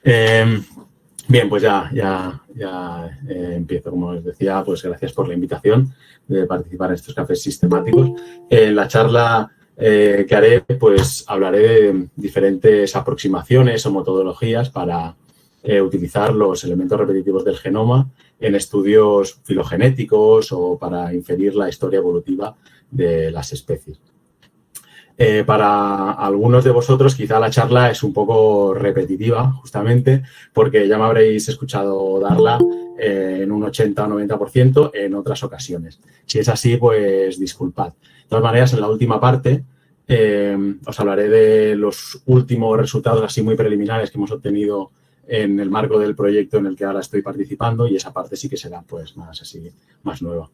Bien, pues ya empiezo. Como os decía, pues gracias por la invitación de participar en estos cafés sistemáticos. En la charla que haré, pues hablaré de diferentes aproximaciones o metodologías para utilizar los elementos repetitivos del genoma en estudios filogenéticos o para inferir la historia evolutiva de las especies. Para algunos de vosotros quizá la charla es un poco repetitiva, justamente, porque ya me habréis escuchado darla en un 80 o 90% en otras ocasiones. Si es así, pues disculpad. De todas maneras, en la última parte os hablaré de los últimos resultados así muy preliminares que hemos obtenido en el marco del proyecto en el que ahora estoy participando, y esa parte sí que será pues más nueva.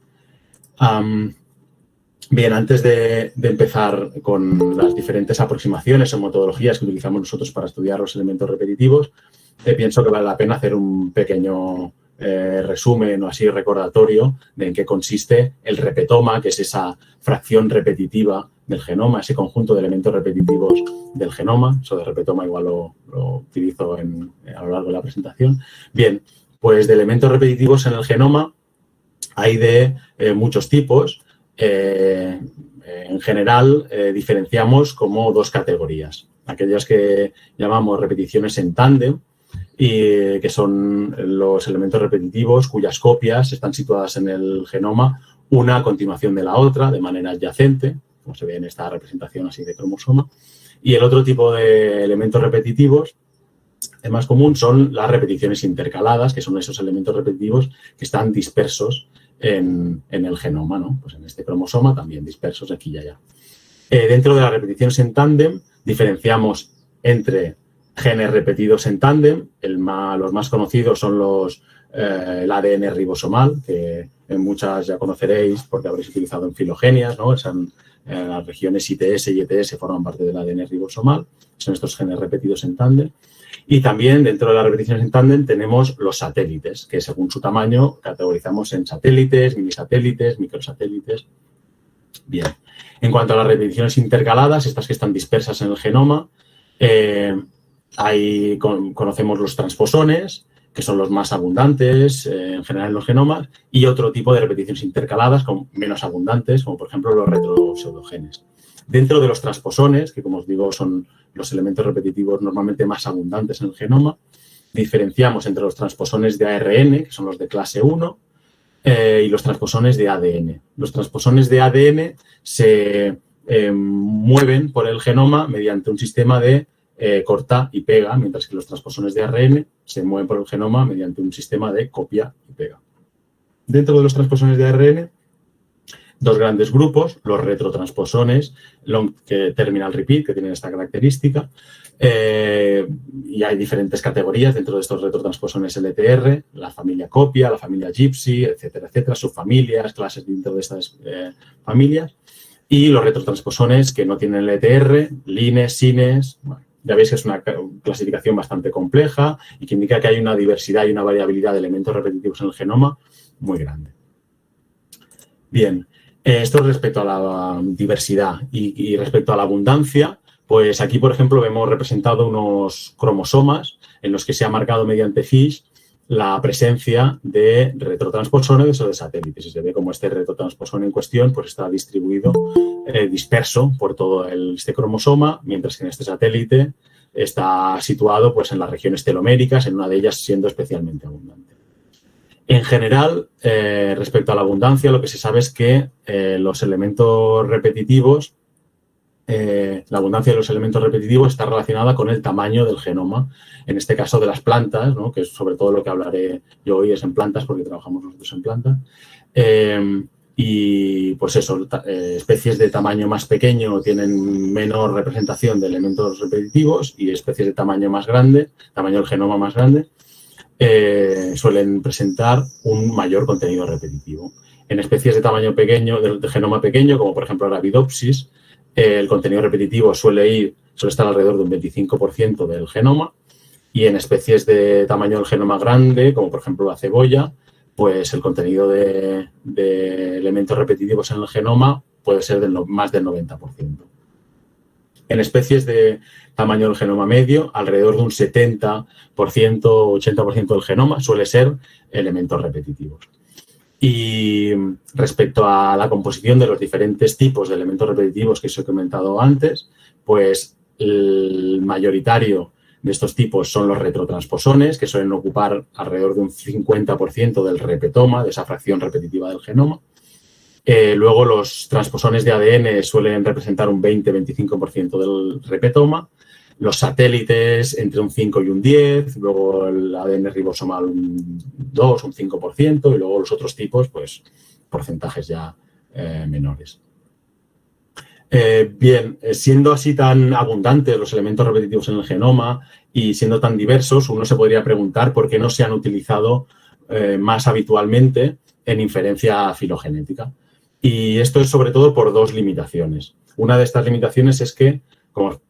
Bien, antes de empezar con las diferentes aproximaciones o metodologías que utilizamos nosotros para estudiar los elementos repetitivos, pienso que vale la pena hacer un pequeño resumen o así recordatorio de en qué consiste el repetoma, que es esa fracción repetitiva del genoma, ese conjunto de elementos repetitivos del genoma. Eso de repetoma igual lo utilizo a lo largo de la presentación. Bien, pues de elementos repetitivos en el genoma hay de muchos tipos. En general, diferenciamos como dos categorías. Aquellas que llamamos repeticiones en tándem, y que son los elementos repetitivos cuyas copias están situadas en el genoma una a continuación de la otra, de manera adyacente, como se ve en esta representación así de cromosoma. Y el otro tipo de elementos repetitivos, el más común, son las repeticiones intercaladas, que son esos elementos repetitivos que están dispersos en el genoma, ¿no? Pues en este cromosoma también dispersos aquí y allá. Dentro de las repeticiones en tándem diferenciamos entre genes repetidos en tándem. Los más conocidos son el ADN ribosomal, que en muchas ya conoceréis porque habréis utilizado en filogenias, ¿no? Las regiones ITS y ETS forman parte del ADN ribosomal. Son estos genes repetidos en tándem. Y también dentro de las repeticiones en tándem tenemos los satélites, que según su tamaño categorizamos en satélites, minisatélites, microsatélites. Bien. En cuanto a las repeticiones intercaladas, estas que están dispersas en el genoma, conocemos los transposones, que son los más abundantes en general en los genomas, y otro tipo de repeticiones intercaladas menos abundantes, como por ejemplo los retropseudogenes. Dentro de los transposones, que como os digo son los elementos repetitivos normalmente más abundantes en el genoma, diferenciamos entre los transposones de ARN, que son los de clase 1, y los transposones de ADN. Los transposones de ADN se mueven por el genoma mediante un sistema de corta y pega, mientras que los transposones de ARN se mueven por el genoma mediante un sistema de copia y pega. Dentro de los transposones de ARN, dos grandes grupos, los retrotransposones, long terminal repeat, que tienen esta característica, y hay diferentes categorías dentro de estos retrotransposones LTR, la familia copia, la familia gypsy, etcétera, etcétera, subfamilias, clases dentro de estas familias, y los retrotransposones que no tienen LTR, lines, sines. Bueno, ya veis que es una clasificación bastante compleja y que indica que hay una diversidad y una variabilidad de elementos repetitivos en el genoma muy grande. Bien. Esto respecto a la diversidad y respecto a la abundancia, pues aquí, por ejemplo, vemos representado unos cromosomas en los que se ha marcado mediante FISH la presencia de retrotransposones o de satélites. Y se ve como este retrotransposón en cuestión pues está distribuido, disperso por todo este cromosoma, mientras que en este satélite está situado pues, en las regiones teloméricas, en una de ellas siendo especialmente abundante. En general, respecto a la abundancia, lo que se sabe es que los elementos repetitivos, la abundancia de los elementos repetitivos está relacionada con el tamaño del genoma, en este caso de las plantas, ¿no? Que es sobre todo lo que hablaré yo hoy es en plantas, porque trabajamos nosotros en plantas. Y pues eso, especies de tamaño más pequeño tienen menor representación de elementos repetitivos y especies de tamaño más grande, tamaño del genoma más grande, suelen presentar un mayor contenido repetitivo. En especies de tamaño pequeño, de genoma pequeño, como por ejemplo Arabidopsis, el contenido repetitivo suele estar alrededor de un 25% del genoma, y en especies de tamaño del genoma grande, como por ejemplo la cebolla, pues el contenido de elementos repetitivos en el genoma puede ser más del 90%. En especies de tamaño del genoma medio, alrededor de un 70%, 80% del genoma suele ser elementos repetitivos. Y respecto a la composición de los diferentes tipos de elementos repetitivos que os he comentado antes, pues el mayoritario de estos tipos son los retrotransposones, que suelen ocupar alrededor de un 50% del repetoma, de esa fracción repetitiva del genoma. Luego los transposones de ADN suelen representar un 20-25% del repetoma. Los satélites entre un 5 y un 10, luego el ADN ribosomal un 2, un 5%, y luego los otros tipos, pues porcentajes ya menores. Bien, siendo así tan abundantes los elementos repetitivos en el genoma y siendo tan diversos, uno se podría preguntar por qué no se han utilizado más habitualmente en inferencia filogenética. Y esto es sobre todo por dos limitaciones. Una de estas limitaciones es que, como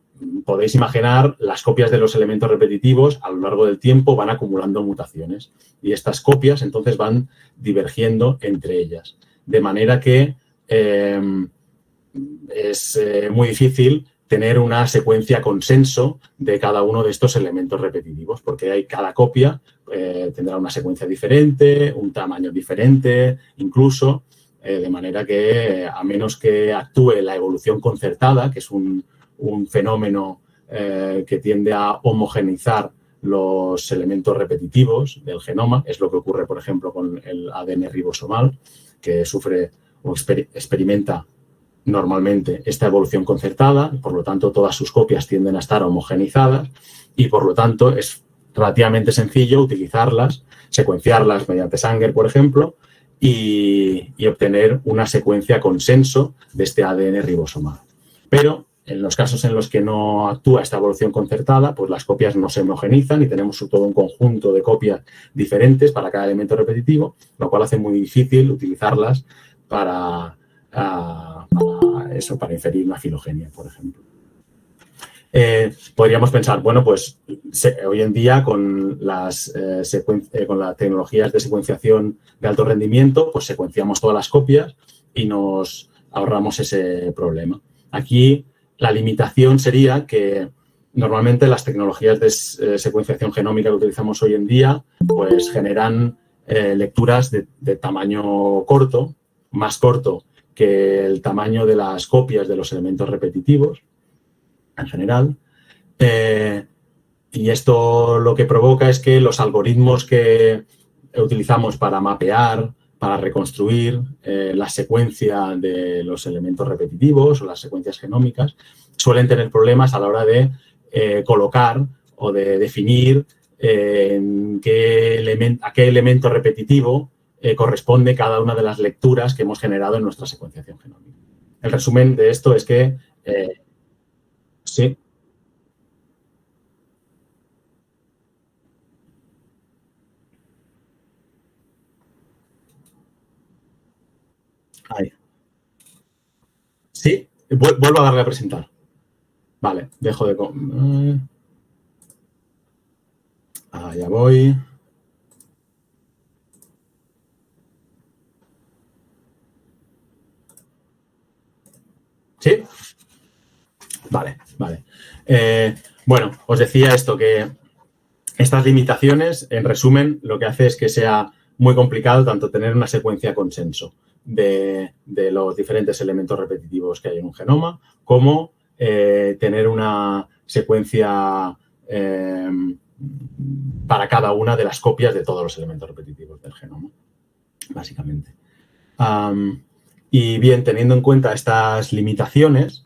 podéis imaginar, las copias de los elementos repetitivos a lo largo del tiempo van acumulando mutaciones y estas copias entonces van divergiendo entre ellas. De manera que es muy difícil tener una secuencia consenso de cada uno de estos elementos repetitivos, porque cada copia tendrá una secuencia diferente, un tamaño diferente, incluso, de manera que a menos que actúe la evolución concertada, que es un fenómeno que tiende a homogeneizar los elementos repetitivos del genoma, es lo que ocurre, por ejemplo, con el ADN ribosomal, que sufre o experimenta normalmente esta evolución concertada, por lo tanto todas sus copias tienden a estar homogenizadas y por lo tanto es relativamente sencillo utilizarlas, secuenciarlas mediante Sanger, por ejemplo, y obtener una secuencia consenso de este ADN ribosomal. Pero en los casos en los que no actúa esta evolución concertada, pues las copias no se homogenizan y tenemos todo un conjunto de copias diferentes para cada elemento repetitivo, lo cual hace muy difícil utilizarlas para inferir una filogenia, por ejemplo. Podríamos pensar, bueno, pues hoy en día con las tecnologías de secuenciación de alto rendimiento, pues secuenciamos todas las copias y nos ahorramos ese problema. Aquí la limitación sería que normalmente las tecnologías de secuenciación genómica que utilizamos hoy en día pues generan lecturas de tamaño corto, más corto que el tamaño de las copias de los elementos repetitivos en general. Y esto lo que provoca es que los algoritmos que utilizamos para mapear, para reconstruir la secuencia de los elementos repetitivos o las secuencias genómicas, suelen tener problemas a la hora de colocar o de definir a qué elemento repetitivo corresponde cada una de las lecturas que hemos generado en nuestra secuenciación genómica. El resumen de esto es que sí. Ahí. Sí, vuelvo a darle a presentar. Vale, dejo de... ya voy. ¿Sí? Vale, vale. Bueno, os decía esto, que estas limitaciones, en resumen, lo que hace es que sea muy complicado tanto tener una secuencia consenso de los diferentes elementos repetitivos que hay en un genoma, como tener una secuencia para cada una de las copias de todos los elementos repetitivos del genoma, básicamente. Y bien, teniendo en cuenta estas limitaciones,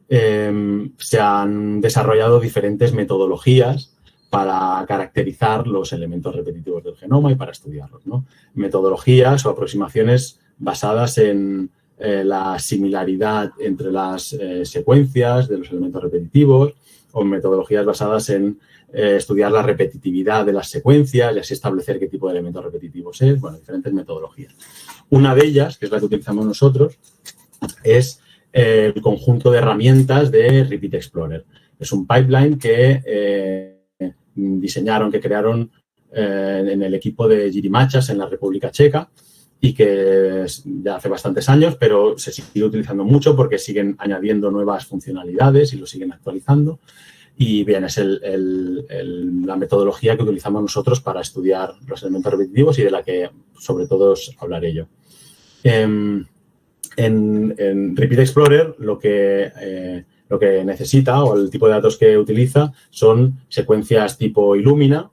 se han desarrollado diferentes metodologías para caracterizar los elementos repetitivos del genoma y para estudiarlos, ¿no? Metodologías o aproximaciones basadas en la similaridad entre las secuencias de los elementos repetitivos o metodologías basadas en estudiar la repetitividad de las secuencias y así establecer qué tipo de elementos repetitivos es. Bueno, diferentes metodologías. Una de ellas, que es la que utilizamos nosotros, es el conjunto de herramientas de Repeat Explorer. Es un pipeline que diseñaron, que crearon en el equipo de Jiří Mačas en la República Checa y que ya hace bastantes años, pero se sigue utilizando mucho porque siguen añadiendo nuevas funcionalidades y lo siguen actualizando. Y bien, es la metodología que utilizamos nosotros para estudiar los elementos repetitivos y de la que sobre todo os hablaré yo. En Repeat Explorer lo que necesita o el tipo de datos que utiliza son secuencias tipo Illumina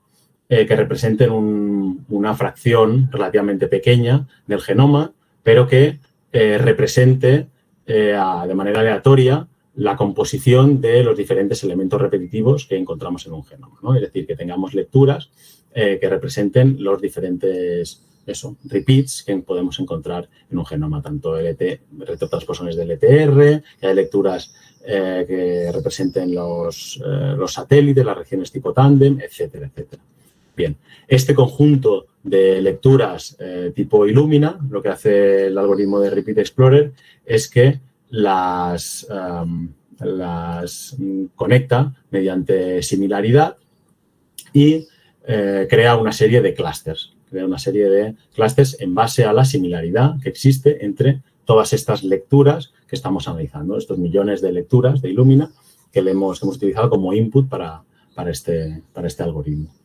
que representen una fracción relativamente pequeña del genoma, pero que represente de manera aleatoria la composición de los diferentes elementos repetitivos que encontramos en un genoma, ¿no? Es decir, que tengamos lecturas que representen los diferentes repeats que podemos encontrar en un genoma, tanto retrotransposones de LTR, que hay lecturas que representen los satélites, las regiones tipo tándem, etcétera, etcétera. Bien, este conjunto de lecturas tipo Illumina, lo que hace el algoritmo de Repeat Explorer es que las conecta mediante similaridad y crea una serie de clústeres. Crea una serie de clústeres en base a la similaridad que existe entre todas estas lecturas que estamos analizando, estos millones de lecturas de Illumina que hemos utilizado como input para este algoritmo.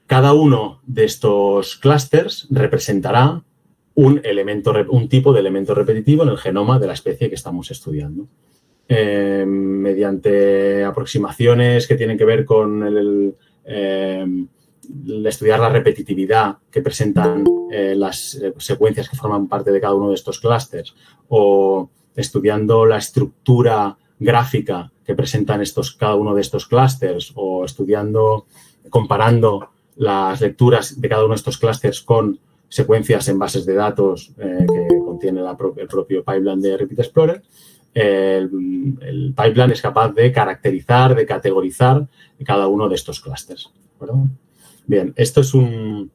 Cada uno de estos clústeres representará un tipo de elemento repetitivo en el genoma de la especie que estamos estudiando. Mediante aproximaciones que tienen que ver con estudiar la repetitividad que presentan las secuencias que forman parte de cada uno de estos clústeres o estudiando la estructura gráfica que presentan cada uno de estos clústeres o comparando las lecturas de cada uno de estos clústeres con secuencias en bases de datos que contiene el propio pipeline de Repeat Explorer. El pipeline es capaz de caracterizar, de categorizar cada uno de estos clústeres. Bien, esto es un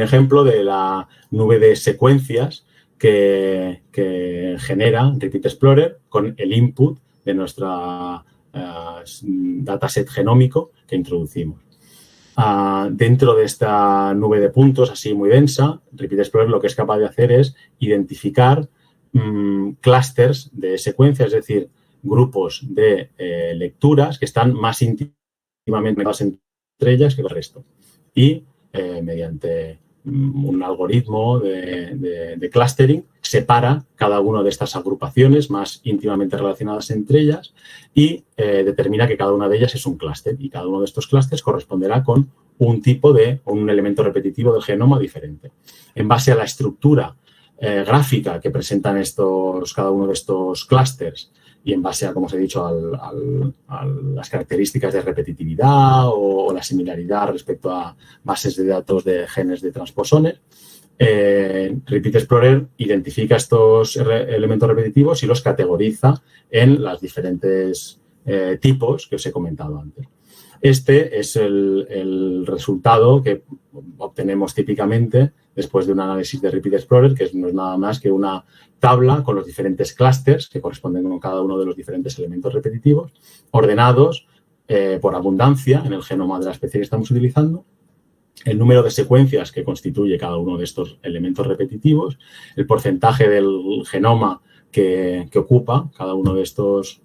ejemplo de la nube de secuencias que genera Repeat Explorer con el input de nuestra dataset genómico que introducimos. Dentro de esta nube de puntos así muy densa, Repeat Explorer lo que es capaz de hacer es identificar clústeres de secuencias, es decir, grupos de lecturas que están más íntimamente conectadas entre ellas que el resto. Y mediante un algoritmo de clustering separa cada una de estas agrupaciones más íntimamente relacionadas entre ellas y determina que cada una de ellas es un clúster y cada uno de estos clústeres corresponderá con un elemento repetitivo del genoma diferente. En base a la estructura gráfica que presentan cada uno de estos clústeres y en base a, como os he dicho, a las características de repetitividad o la similaridad respecto a bases de datos de genes de transposones, Repeat Explorer identifica estos elementos repetitivos y los categoriza en los diferentes tipos que os he comentado antes. Este es el resultado que obtenemos típicamente después de un análisis de Repeat Explorer, que no es nada más que una tabla con los diferentes clústeres que corresponden con cada uno de los diferentes elementos repetitivos, ordenados por abundancia en el genoma de la especie que estamos utilizando, el número de secuencias que constituye cada uno de estos elementos repetitivos, el porcentaje del genoma que ocupa cada uno de estos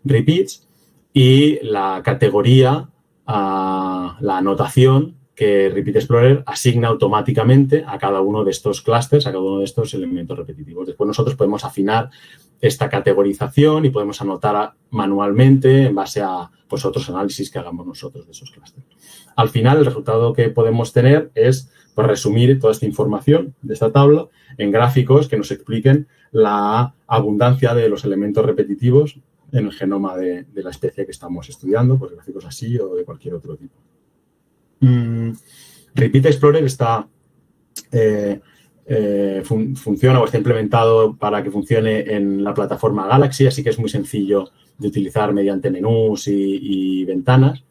repeats y la categoría, la anotación que Repeat Explorer asigna automáticamente a cada uno de estos clústeres, a cada uno de estos elementos repetitivos. Después nosotros podemos afinar esta categorización y podemos anotar manualmente en base a otros análisis que hagamos nosotros de esos clústeres. Al final, el resultado que podemos tener es resumir toda esta información de esta tabla en gráficos que nos expliquen la abundancia de los elementos repetitivos en el genoma de la especie que estamos estudiando, pues gráficos así o de cualquier otro tipo. Repeat Explorer funciona o está implementado para que funcione en la plataforma Galaxy, así que es muy sencillo de utilizar mediante menús y ventanas.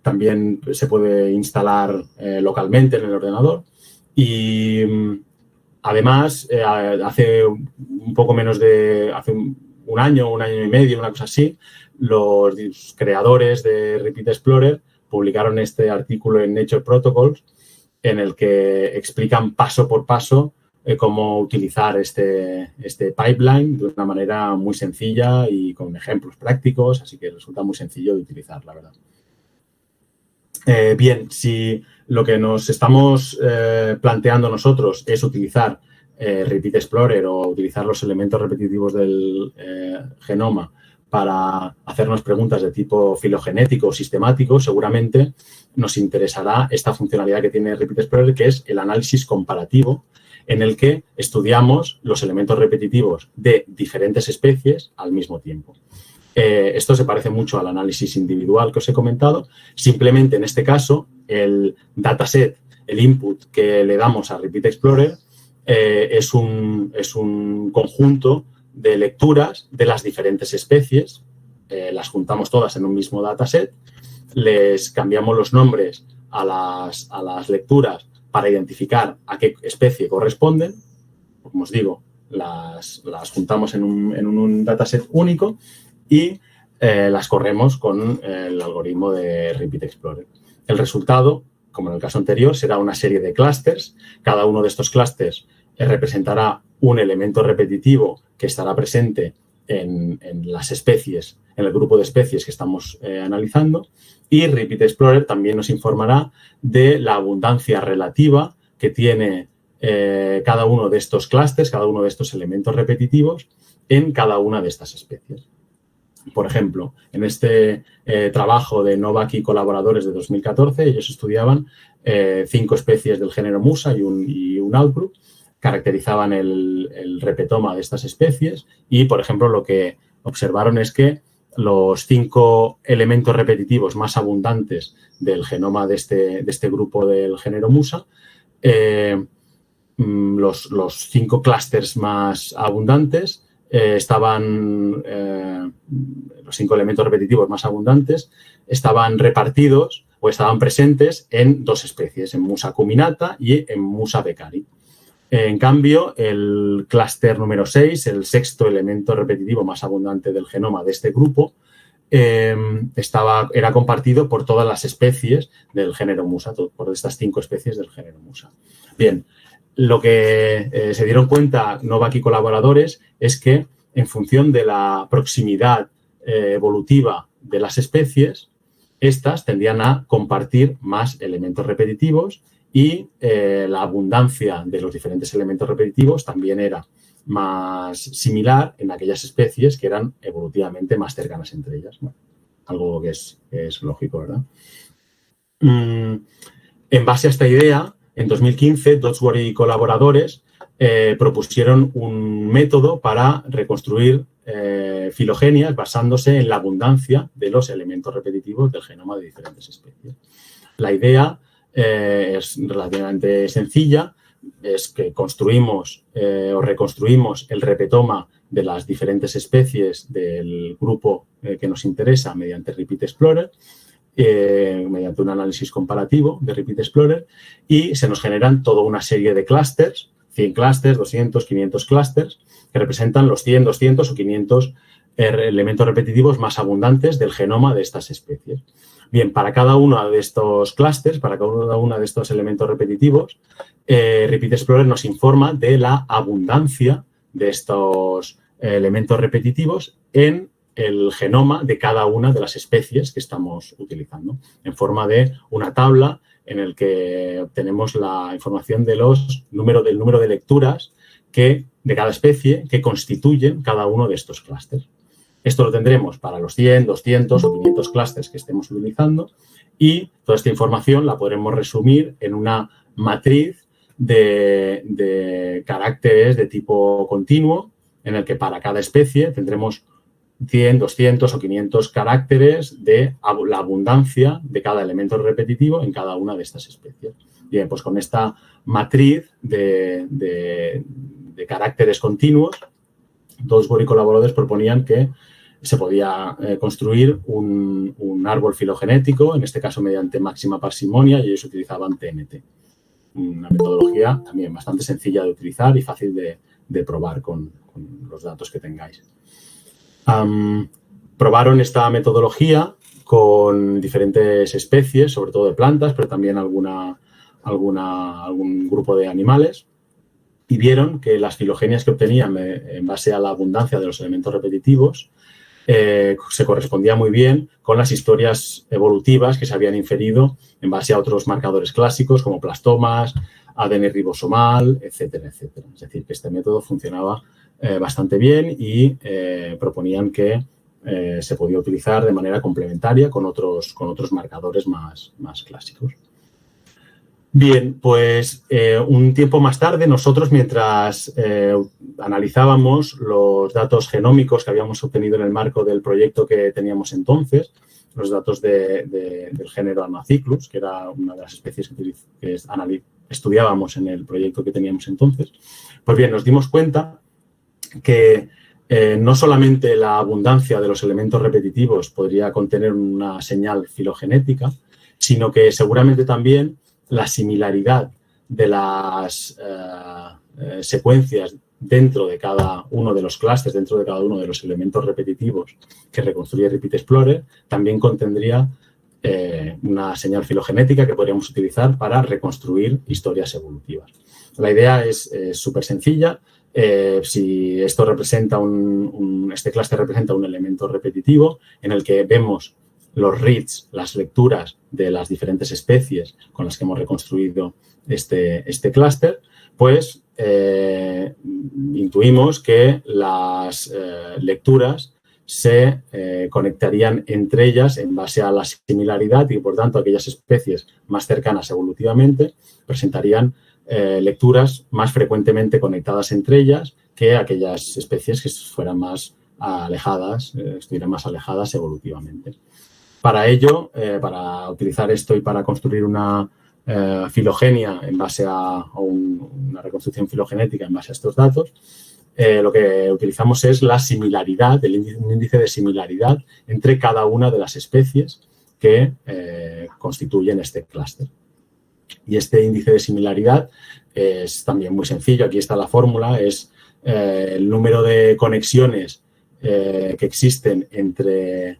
También se puede instalar localmente en el ordenador y además hace un poco menos de un año y medio, una cosa así, los creadores de Repeat Explorer publicaron este artículo en Nature Protocols en el que explican paso por paso cómo utilizar este pipeline de una manera muy sencilla y con ejemplos prácticos, así que resulta muy sencillo de utilizar, la verdad. Bien, si lo que nos estamos planteando nosotros es utilizar Repeat Explorer o utilizar los elementos repetitivos del genoma para hacernos preguntas de tipo filogenético o sistemático, seguramente nos interesará esta funcionalidad que tiene Repeat Explorer, que es el análisis comparativo, en el que estudiamos los elementos repetitivos de diferentes especies al mismo tiempo. Esto se parece mucho al análisis individual que os he comentado. Simplemente, en este caso, el dataset, el input que le damos a Repeat Explorer es un conjunto de lecturas de las diferentes especies. Las juntamos todas en un mismo dataset. Les cambiamos los nombres a las lecturas para identificar a qué especie corresponden. Como os digo, las juntamos en un dataset único y las corremos con el algoritmo de Repeat Explorer. El resultado, como en el caso anterior, será una serie de clústeres. Cada uno de estos clústeres representará un elemento repetitivo que estará presente en las especies, en el grupo de especies que estamos analizando. Y Repeat Explorer también nos informará de la abundancia relativa que tiene cada uno de estos clústeres, cada uno de estos elementos repetitivos en cada una de estas especies. Por ejemplo, en este trabajo de Novak y colaboradores de 2014, ellos estudiaban 5 especies del género Musa y un outgroup, caracterizaban el repetoma de estas especies y, por ejemplo, lo que observaron es que los 5 elementos repetitivos más abundantes del genoma de este grupo del género Musa, los 5 clústeres más abundantes los 5 elementos repetitivos más abundantes estaban repartidos o estaban presentes en 2 especies, en Musa acuminata y en Musa beckeri. En cambio, el clúster número 6, el 6º elemento repetitivo más abundante del genoma de este grupo, era compartido por todas las especies del género Musa, por estas 5 especies del género Musa. Bien, lo que se dieron cuenta Novak y colaboradores es que en función de la proximidad evolutiva de las especies, estas tendían a compartir más elementos repetitivos y la abundancia de los diferentes elementos repetitivos también era más similar en aquellas especies que eran evolutivamente más cercanas entre ellas. Bueno, algo que es lógico, ¿verdad? En base a esta idea, en 2015, Dodsworth y colaboradores propusieron un método para reconstruir filogenias basándose en la abundancia de los elementos repetitivos del genoma de diferentes especies. La idea es relativamente sencilla, es que construimos o reconstruimos el repetoma de las diferentes especies del grupo que nos interesa mediante Repeat Explorer, mediante un análisis comparativo de Repeat Explorer y se nos generan toda una serie de clústeres, 100 clústeres, 200, 500 clústeres, que representan los 100, 200 o 500 elementos repetitivos más abundantes del genoma de estas especies. Bien, para cada uno de estos clústeres, para cada uno de estos elementos repetitivos, Repeat Explorer nos informa de la abundancia de estos elementos repetitivos en el genoma de cada una de las especies que estamos utilizando, en forma de una tabla en el que obtenemos la información del número de lecturas de cada especie que constituyen cada uno de estos clústeres. Esto lo tendremos para los 100, 200 o 500 clústeres que estemos utilizando y toda esta información la podremos resumir en una matriz de caracteres de tipo continuo en el que para cada especie tendremos 100, 200 o 500 caracteres de la abundancia de cada elemento repetitivo en cada una de estas especies. Bien, pues con esta matriz de caracteres continuos, Dodsworth y colaboradores proponían que se podía construir un árbol filogenético, en este caso mediante máxima parsimonia, y ellos utilizaban TNT. Una metodología también bastante sencilla de utilizar y fácil de probar con los datos que tengáis. Probaron esta metodología con diferentes especies, sobre todo de plantas, pero también alguna algún grupo de animales y vieron que las filogenias que obtenían en base a la abundancia de los elementos repetitivos se correspondía muy bien con las historias evolutivas que se habían inferido en base a otros marcadores clásicos como plastomas, ADN ribosomal, etcétera, etcétera. Es decir, que este método funcionaba bastante bien y proponían que se podía utilizar de manera complementaria con otros marcadores más clásicos. Bien, pues un tiempo más tarde nosotros, mientras analizábamos los datos genómicos que habíamos obtenido en el marco del proyecto que teníamos entonces, los datos del género Anaciclus, que era una de las especies que estudiábamos en el proyecto que teníamos entonces, pues bien, nos dimos cuenta que no solamente la abundancia de los elementos repetitivos podría contener una señal filogenética, sino que seguramente también la similaridad de las secuencias dentro de cada uno de los clústeres, dentro de cada uno de los elementos repetitivos que reconstruye Repeat Explorer, también contendría una señal filogenética que podríamos utilizar para reconstruir historias evolutivas. La idea es súper sencilla. Si esto representa este clúster representa un elemento repetitivo en el que vemos los reads, las lecturas de las diferentes especies con las que hemos reconstruido este clúster, pues intuimos que las lecturas se conectarían entre ellas en base a la similaridad y, por tanto, aquellas especies más cercanas evolutivamente presentarían lecturas más frecuentemente conectadas entre ellas que aquellas especies que fueran más alejadas, estuvieran más alejadas evolutivamente. Para ello, para utilizar esto y para construir una filogenia en base una reconstrucción filogenética en base a estos datos, lo que utilizamos es la similaridad, un índice de similaridad entre cada una de las especies que constituyen este clúster. Y este índice de similaridad es también muy sencillo. Aquí está la fórmula, es el número de conexiones que existen entre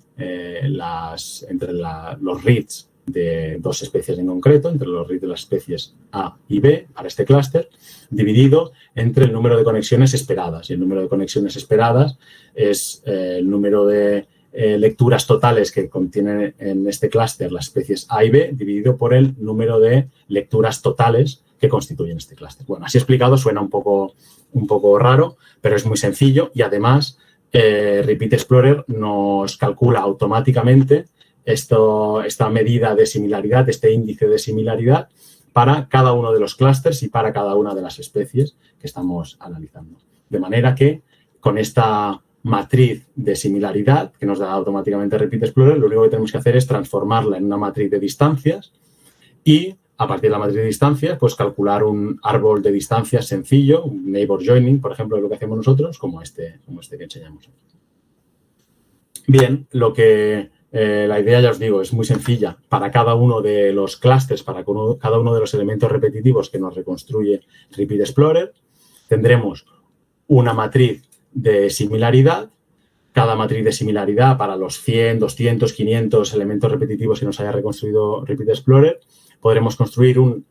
los reads de dos especies en concreto, entre los reads de las especies A y B para este clúster, dividido entre el número de conexiones esperadas. Y el número de conexiones esperadas es el número de lecturas totales que contienen en este clúster las especies A y B, dividido por el número de lecturas totales que constituyen este clúster. Bueno, así explicado suena un poco raro, pero es muy sencillo y además Repeat Explorer nos calcula automáticamente esta medida de similaridad, este índice de similaridad para cada uno de los clústeres y para cada una de las especies que estamos analizando. De manera que con esta matriz de similaridad que nos da automáticamente Repeat Explorer, lo único que tenemos que hacer es transformarla en una matriz de distancias y a partir de la matriz de distancias, pues calcular un árbol de distancias sencillo, un neighbor joining, por ejemplo, es lo que hacemos nosotros, como este que enseñamos. Bien, la idea, ya os digo, es muy sencilla. Para cada uno de los clústeres, para cada uno de los elementos repetitivos que nos reconstruye Repeat Explorer, tendremos una matriz de similaridad. Cada matriz de similaridad para los 100, 200, 500 elementos repetitivos que nos haya reconstruido Repeat Explorer, podremos construir un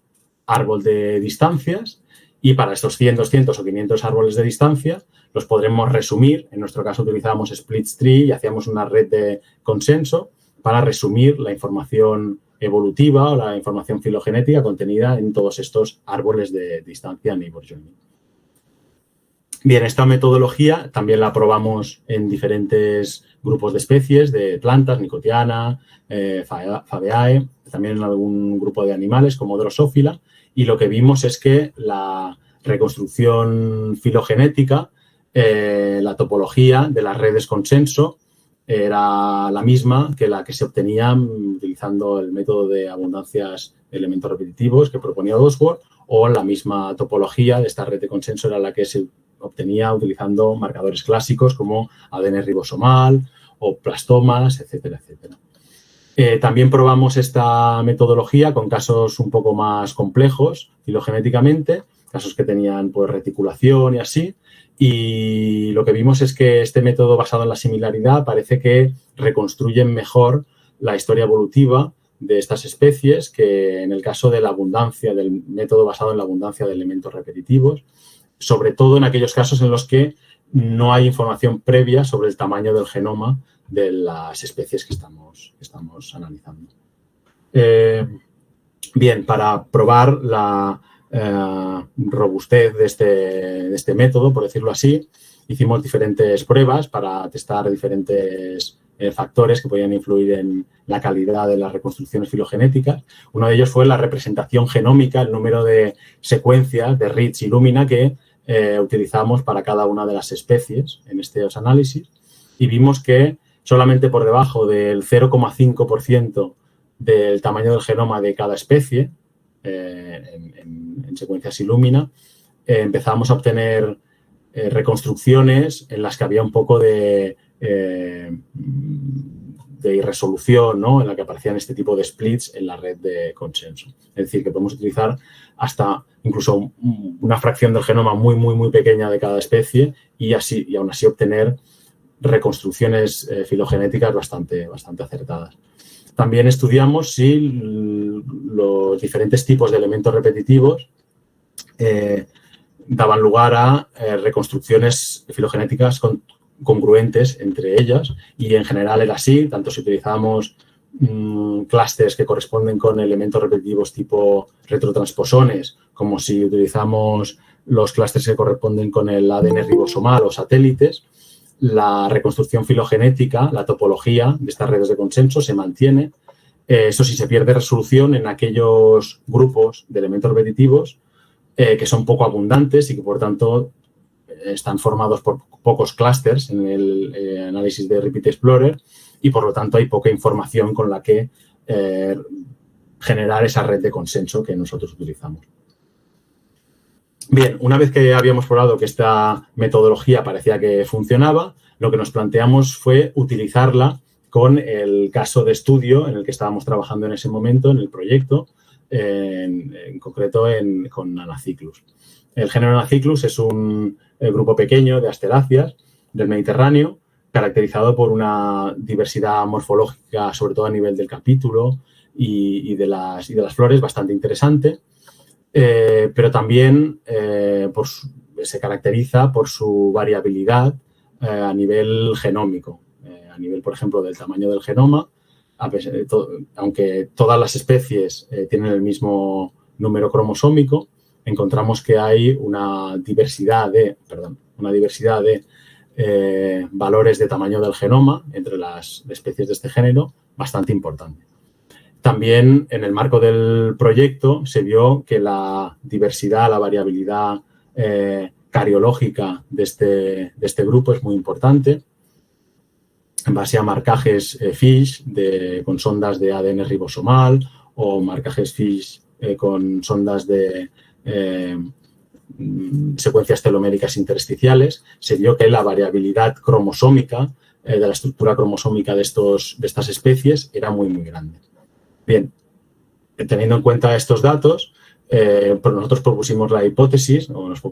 árbol de distancias y para estos 100, 200 o 500 árboles de distancia los podremos resumir. En nuestro caso utilizábamos Splittree y hacíamos una red de consenso para resumir la información evolutiva o la información filogenética contenida en todos estos árboles de distancia neighbor joining. Bien, esta metodología también la probamos en diferentes grupos de especies, de plantas, Nicotiana, Fabeae, también en algún grupo de animales como Drosophila, y lo que vimos es que la reconstrucción filogenética, la topología de las redes consenso era la misma que la que se obtenía utilizando el método de abundancias de elementos repetitivos que proponía Bosworth, o la misma topología de esta red de consenso era la que se obtenía utilizando marcadores clásicos como ADN ribosomal o plastomas, etcétera, etcétera. También probamos esta metodología con casos un poco más complejos filogenéticamente, casos que tenían pues, reticulación y así, y lo que vimos es que este método basado en la similaridad parece que reconstruye mejor la historia evolutiva de estas especies que en el caso de la abundancia, del método basado en la abundancia de elementos repetitivos, sobre todo en aquellos casos en los que no hay información previa sobre el tamaño del genoma de las especies que estamos analizando. Bien, para probar la robustez de este método, por decirlo así, hicimos diferentes pruebas para testar diferentes factores que podían influir en la calidad de las reconstrucciones filogenéticas. Uno de ellos fue la representación genómica, el número de secuencias de Ritz y Lumina que utilizamos para cada una de las especies en estos análisis, y vimos que solamente por debajo del 0,5% del tamaño del genoma de cada especie, en secuencias Illumina, empezamos a obtener reconstrucciones en las que había un poco de irresolución, ¿no? En la que aparecían este tipo de splits en la red de consenso. Es decir, que podemos utilizar hasta incluso una fracción del genoma muy, muy, muy pequeña de cada especie y aún así obtener reconstrucciones filogenéticas bastante acertadas. También estudiamos si los diferentes tipos de elementos repetitivos daban lugar a reconstrucciones filogenéticas congruentes entre ellas, y en general era así, tanto si utilizamos clústeres que corresponden con elementos repetitivos tipo retrotransposones, como si utilizamos los clústeres que corresponden con el ADN ribosomal o satélites. La reconstrucción filogenética, la topología de estas redes de consenso se mantiene. Eso sí, se pierde resolución en aquellos grupos de elementos repetitivos que son poco abundantes y que, por tanto, están formados por pocos clústeres en el análisis de Repeat Explorer, y, por lo tanto, hay poca información con la que generar esa red de consenso que nosotros utilizamos. Bien, una vez que habíamos probado que esta metodología parecía que funcionaba, lo que nos planteamos fue utilizarla con el caso de estudio en el que estábamos trabajando en ese momento, en el proyecto, en concreto con Anacyclus. El género Anacyclus es un grupo pequeño de asteráceas del Mediterráneo, caracterizado por una diversidad morfológica, sobre todo a nivel del capítulo y de las flores, bastante interesante. Pero también se caracteriza por su variabilidad a nivel genómico, a nivel, por ejemplo, del tamaño del genoma. Aunque todas las especies tienen el mismo número cromosómico, encontramos que hay una diversidad de valores de tamaño del genoma entre las especies de este género bastante importante. También, en el marco del proyecto, se vio que la diversidad, la variabilidad cariológica de este grupo es muy importante, en base a marcajes FISH con sondas de ADN ribosomal o marcajes FISH con sondas de secuencias teloméricas intersticiales. Se vio que la variabilidad cromosómica de la estructura cromosómica de estas especies era muy, muy grande. Bien, teniendo en cuenta estos datos, pues nosotros propusimos la hipótesis, o nos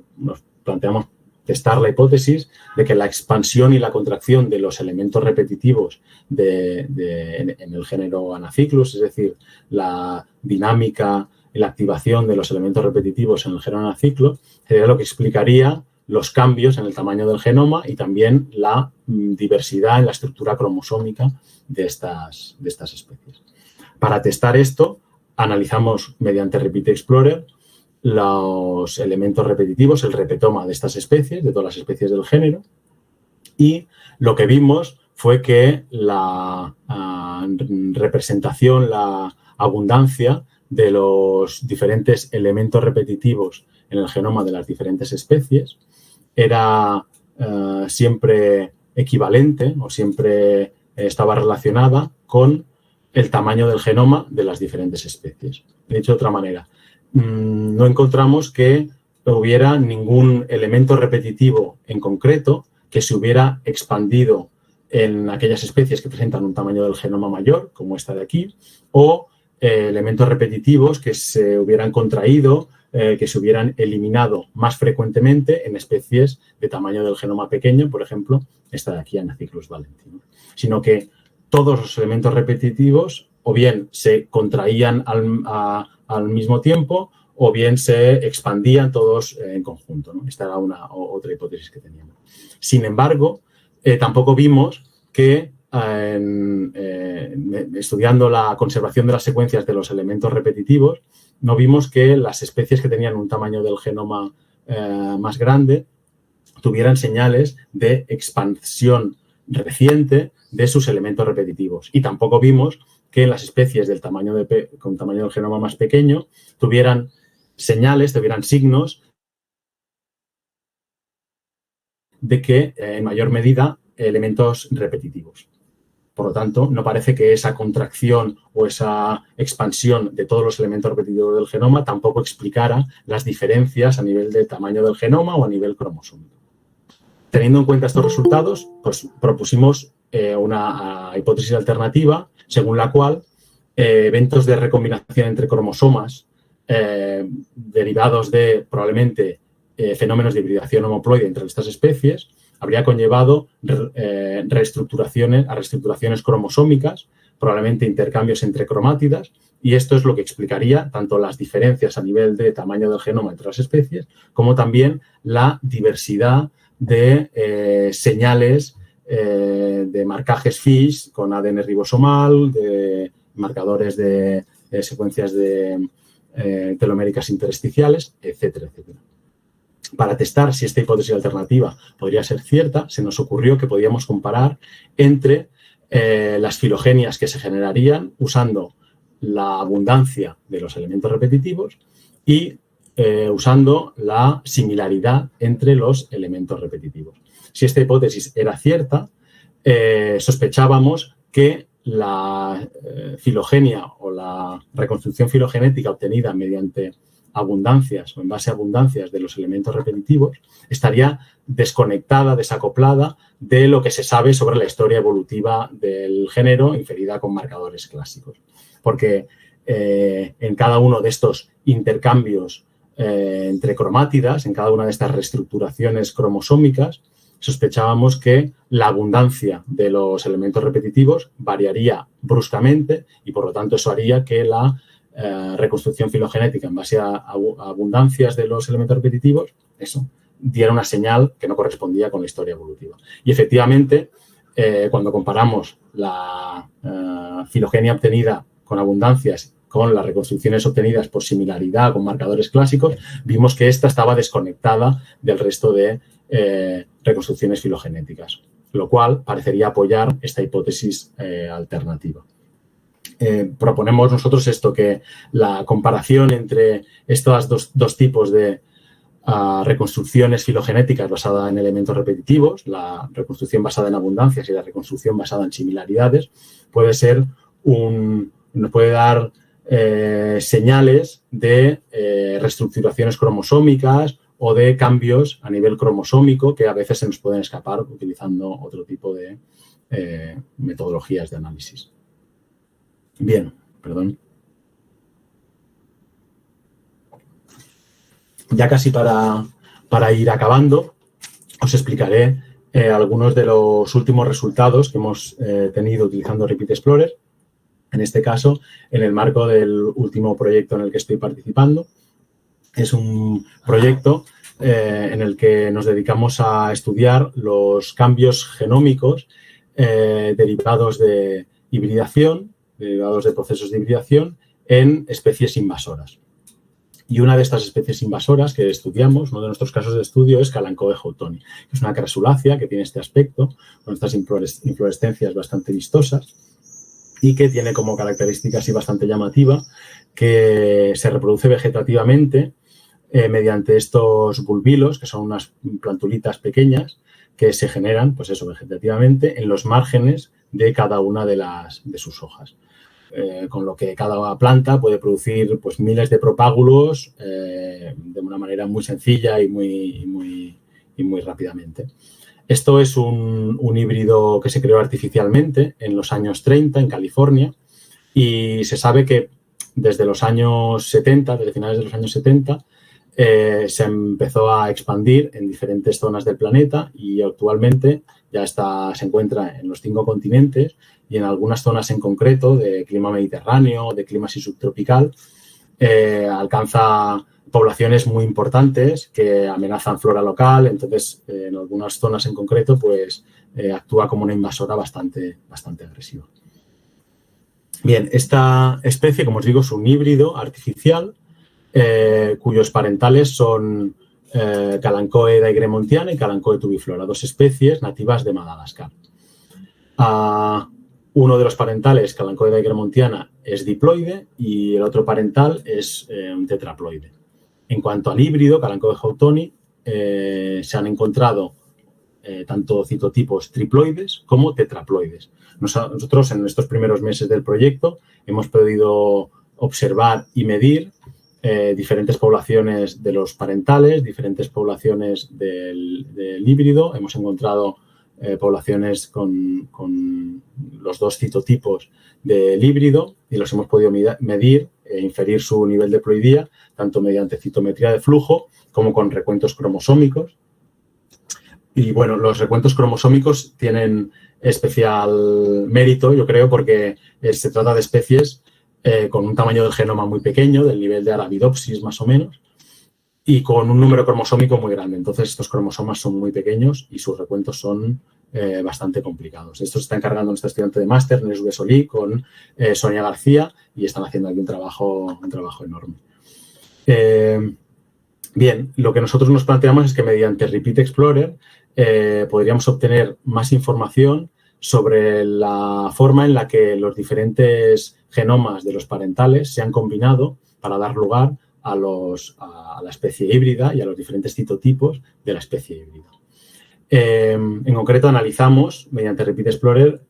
planteamos testar la hipótesis de que la expansión y la contracción de los elementos repetitivos en el género Anacyclus, es decir, la dinámica y la activación de los elementos repetitivos en el género Anacyclus, sería lo que explicaría los cambios en el tamaño del genoma y también la diversidad en la estructura cromosómica de estas especies. Para testar esto, analizamos mediante Repeat Explorer los elementos repetitivos, el repetoma de estas especies, de todas las especies del género, y lo que vimos fue que la representación, la abundancia de los diferentes elementos repetitivos en el genoma de las diferentes especies era siempre equivalente o siempre estaba relacionada con el tamaño del genoma de las diferentes especies. Dicho de otra manera, no encontramos que hubiera ningún elemento repetitivo en concreto que se hubiera expandido en aquellas especies que presentan un tamaño del genoma mayor, como esta de aquí, o elementos repetitivos que se hubieran contraído, que se hubieran eliminado más frecuentemente en especies de tamaño del genoma pequeño, por ejemplo, esta de aquí, Anacyclus valenti, ¿no? Sino que todos los elementos repetitivos o bien se contraían al mismo tiempo o bien se expandían todos en conjunto, ¿no? Esta era otra hipótesis que teníamos. Sin embargo, tampoco vimos que estudiando la conservación de las secuencias de los elementos repetitivos, no vimos que las especies que tenían un tamaño del genoma más grande tuvieran señales de expansión reciente de sus elementos repetitivos. Y tampoco vimos que las especies con tamaño del genoma más pequeño tuvieran señales, tuvieran signos de que en mayor medida elementos repetitivos. Por lo tanto, no parece que esa contracción o esa expansión de todos los elementos repetitivos del genoma tampoco explicara las diferencias a nivel de tamaño del genoma o a nivel cromosómico. Teniendo en cuenta estos resultados, pues propusimos una hipótesis alternativa según la cual eventos de recombinación entre cromosomas derivados de probablemente fenómenos de hibridación homoploide entre estas especies habría conllevado reestructuraciones cromosómicas, probablemente intercambios entre cromátidas, y esto es lo que explicaría tanto las diferencias a nivel de tamaño del genoma entre las especies, como también la diversidad de señales de marcajes FISH con ADN ribosomal, de marcadores de secuencias de teloméricas intersticiales, etcétera, etcétera. Para testar si esta hipótesis alternativa podría ser cierta, se nos ocurrió que podíamos comparar entre las filogenias que se generarían usando la abundancia de los elementos repetitivos y usando la similaridad entre los elementos repetitivos. Si esta hipótesis era cierta, sospechábamos que la filogenia o la reconstrucción filogenética obtenida mediante abundancias o en base a abundancias de los elementos repetitivos estaría desconectada, desacoplada de lo que se sabe sobre la historia evolutiva del género inferida con marcadores clásicos. Porque en cada uno de estos intercambios entre cromátidas, en cada una de estas reestructuraciones cromosómicas, sospechábamos que la abundancia de los elementos repetitivos variaría bruscamente y, por lo tanto, eso haría que la reconstrucción filogenética en base a abundancias de los elementos repetitivos, eso, diera una señal que no correspondía con la historia evolutiva. Y, efectivamente, cuando comparamos la filogenia obtenida con abundancias con las reconstrucciones obtenidas por similaridad con marcadores clásicos, vimos que esta estaba desconectada del resto de reconstrucciones filogenéticas, lo cual parecería apoyar esta hipótesis alternativa. Proponemos nosotros esto, que la comparación entre estos dos tipos de reconstrucciones filogenéticas basada en elementos repetitivos, la reconstrucción basada en abundancias y la reconstrucción basada en similaridades, nos puede dar señales de reestructuraciones cromosómicas o de cambios a nivel cromosómico que a veces se nos pueden escapar utilizando otro tipo de metodologías de análisis. Bien, perdón. Ya casi para ir acabando, os explicaré algunos de los últimos resultados que hemos tenido utilizando Repeat Explorer. En este caso, en el marco del último proyecto en el que estoy participando. Es un proyecto en el que nos dedicamos a estudiar los cambios genómicos derivados de hibridación, derivados de procesos de hibridación en especies invasoras. Y una de estas especies invasoras que estudiamos, uno de nuestros casos de estudio, es Kalanchoe houghtoni, que es una crasulácea que tiene este aspecto, con estas inflorescencias bastante vistosas, y que tiene como característica así bastante llamativa que se reproduce vegetativamente mediante estos bulbilos, que son unas plantulitas pequeñas que se generan, pues eso, vegetativamente en los márgenes de cada una de sus hojas. Con lo que cada planta puede producir pues miles de propágulos de una manera muy sencilla y muy rápidamente. Esto es un híbrido que se creó artificialmente en los años 30 en California y se sabe que desde los años 70, desde finales de los años 70, se empezó a expandir en diferentes zonas del planeta y actualmente ya se encuentra en los 5 continentes y en algunas zonas en concreto de clima mediterráneo, de clima subtropical, alcanza poblaciones muy importantes que amenazan flora local. Entonces, en algunas zonas en concreto, pues actúa como una invasora bastante agresiva. Bien, esta especie, como os digo, es un híbrido artificial cuyos parentales son Kalanchoe daigremontiana y Kalanchoe tubiflora, 2 especies nativas de Madagascar. Uno de los parentales, Kalanchoe daigremontiana, es diploide y el otro parental es un tetraploide. En cuanto al híbrido, Kalanchoe houghtoni, se han encontrado tanto citotipos triploides como tetraploides. Nosotros, en estos primeros meses del proyecto, hemos podido observar y medir diferentes poblaciones de los parentales, diferentes poblaciones del híbrido. Hemos encontrado poblaciones con los 2 citotipos del híbrido y los hemos podido medir e inferir su nivel de ploidía, tanto mediante citometría de flujo como con recuentos cromosómicos. Y bueno, los recuentos cromosómicos tienen especial mérito, yo creo, porque se trata de especies con un tamaño del genoma muy pequeño, del nivel de Arabidopsis más o menos, y con un número cromosómico muy grande. Entonces, estos cromosomas son muy pequeños y sus recuentos son bastante complicados. Esto se está encargando nuestro estudiante de máster, Neus Besolí, con Sonia García, y están haciendo aquí un trabajo enorme. Bien, lo que nosotros nos planteamos es que mediante Repeat Explorer podríamos obtener más información sobre la forma en la que los diferentes genomas de los parentales se han combinado para dar lugar a la especie híbrida y a los diferentes citotipos de la especie híbrida. En concreto, analizamos, mediante Repeat Explorer,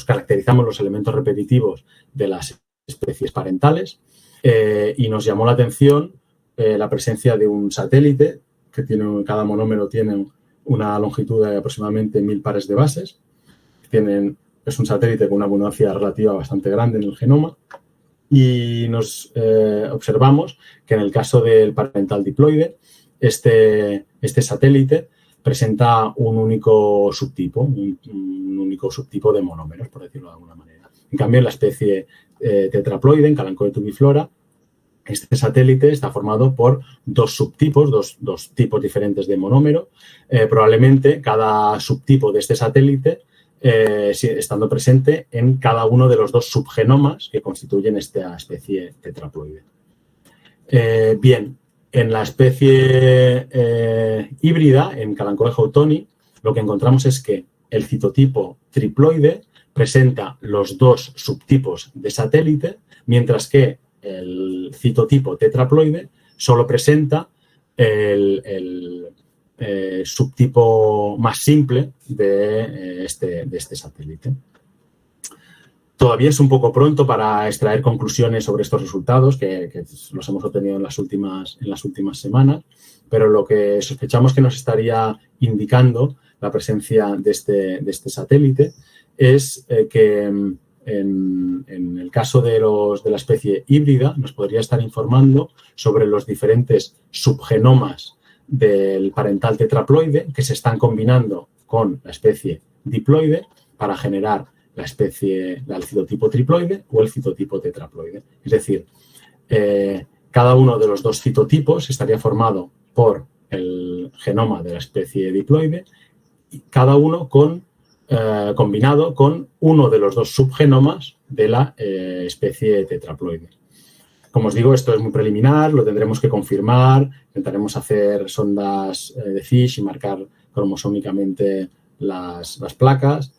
caracterizamos los elementos repetitivos de las especies parentales y nos llamó la atención la presencia de un satélite que cada monómero tiene una longitud de aproximadamente 1000 pares de bases. Es un satélite con una abundancia relativa bastante grande en el genoma y nos observamos que en el caso del parental diploide, este satélite presenta un único subtipo de monómeros, por decirlo de alguna manera. En cambio, en la especie tetraploide, en Kalanchoe tubiflora, este satélite está formado por 2 subtipos, dos tipos diferentes de monómero. Probablemente cada subtipo de este satélite estando presente en cada uno de los 2 subgenomas que constituyen esta especie tetraploide. Bien, en la especie híbrida, en Kalanchoe houghtoni, lo que encontramos es que el citotipo triploide presenta los 2 subtipos de satélite, mientras que el citotipo tetraploide solo presenta el subtipo más simple de este satélite. Todavía es un poco pronto para extraer conclusiones sobre estos resultados, que los hemos obtenido en las últimas semanas, pero lo que sospechamos que nos estaría indicando la presencia de este satélite es que en el caso de la especie híbrida nos podría estar informando sobre los diferentes subgenomas del parental tetraploide que se están combinando con la especie diploide para generar el citotipo triploide o el citotipo tetraploide. Es decir, cada uno de los 2 citotipos estaría formado por el genoma de la especie diploide y cada uno combinado con uno de los 2 subgenomas de la especie tetraploide. Como os digo, esto es muy preliminar, lo tendremos que confirmar, intentaremos hacer sondas de FISH y marcar cromosómicamente las placas.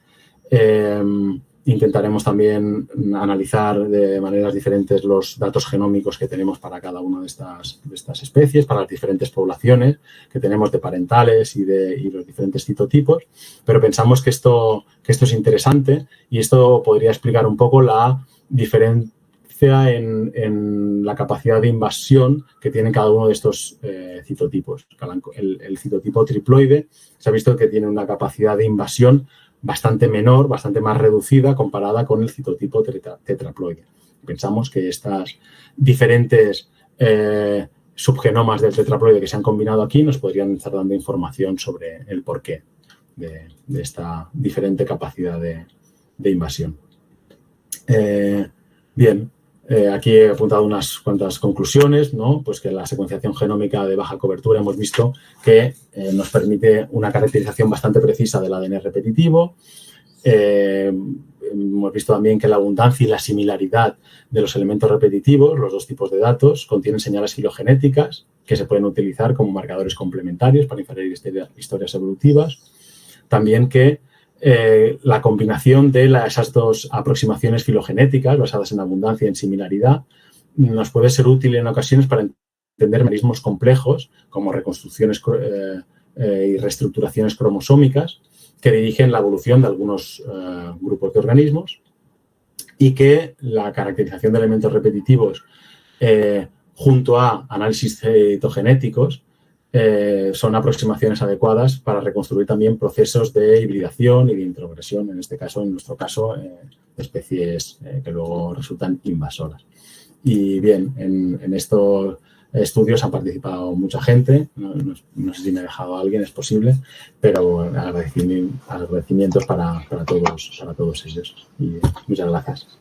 Intentaremos también analizar de maneras diferentes los datos genómicos que tenemos para cada una de estas especies, para las diferentes poblaciones que tenemos de parentales y los diferentes citotipos, pero pensamos que esto es interesante y esto podría explicar un poco la diferencia en la capacidad de invasión que tiene cada uno de estos citotipos. El citotipo triploide se ha visto que tiene una capacidad de invasión bastante menor, bastante más reducida comparada con el citotipo tetraploide. Pensamos que estas diferentes subgenomas del tetraploide que se han combinado aquí nos podrían estar dando información sobre el porqué de esta diferente capacidad de invasión. Bien, aquí he apuntado unas cuantas conclusiones, ¿no? Pues que la secuenciación genómica de baja cobertura hemos visto que nos permite una caracterización bastante precisa del ADN repetitivo. Hemos visto también que la abundancia y la similaridad de los elementos repetitivos, los dos tipos de datos, contienen señales filogenéticas que se pueden utilizar como marcadores complementarios para inferir historias evolutivas. También que la combinación de esas dos aproximaciones filogenéticas basadas en abundancia y en similaridad nos puede ser útil en ocasiones para entender mecanismos complejos como reconstrucciones y reestructuraciones cromosómicas que dirigen la evolución de algunos grupos de organismos y que la caracterización de elementos repetitivos junto a análisis citogenéticos son aproximaciones adecuadas para reconstruir también procesos de hibridación y de introgresión, en nuestro caso, de especies que luego resultan invasoras. Y bien, en estos estudios han participado mucha gente, no sé si me he dejado a alguien, es posible, pero agradecimientos para todos ellos. Y muchas gracias.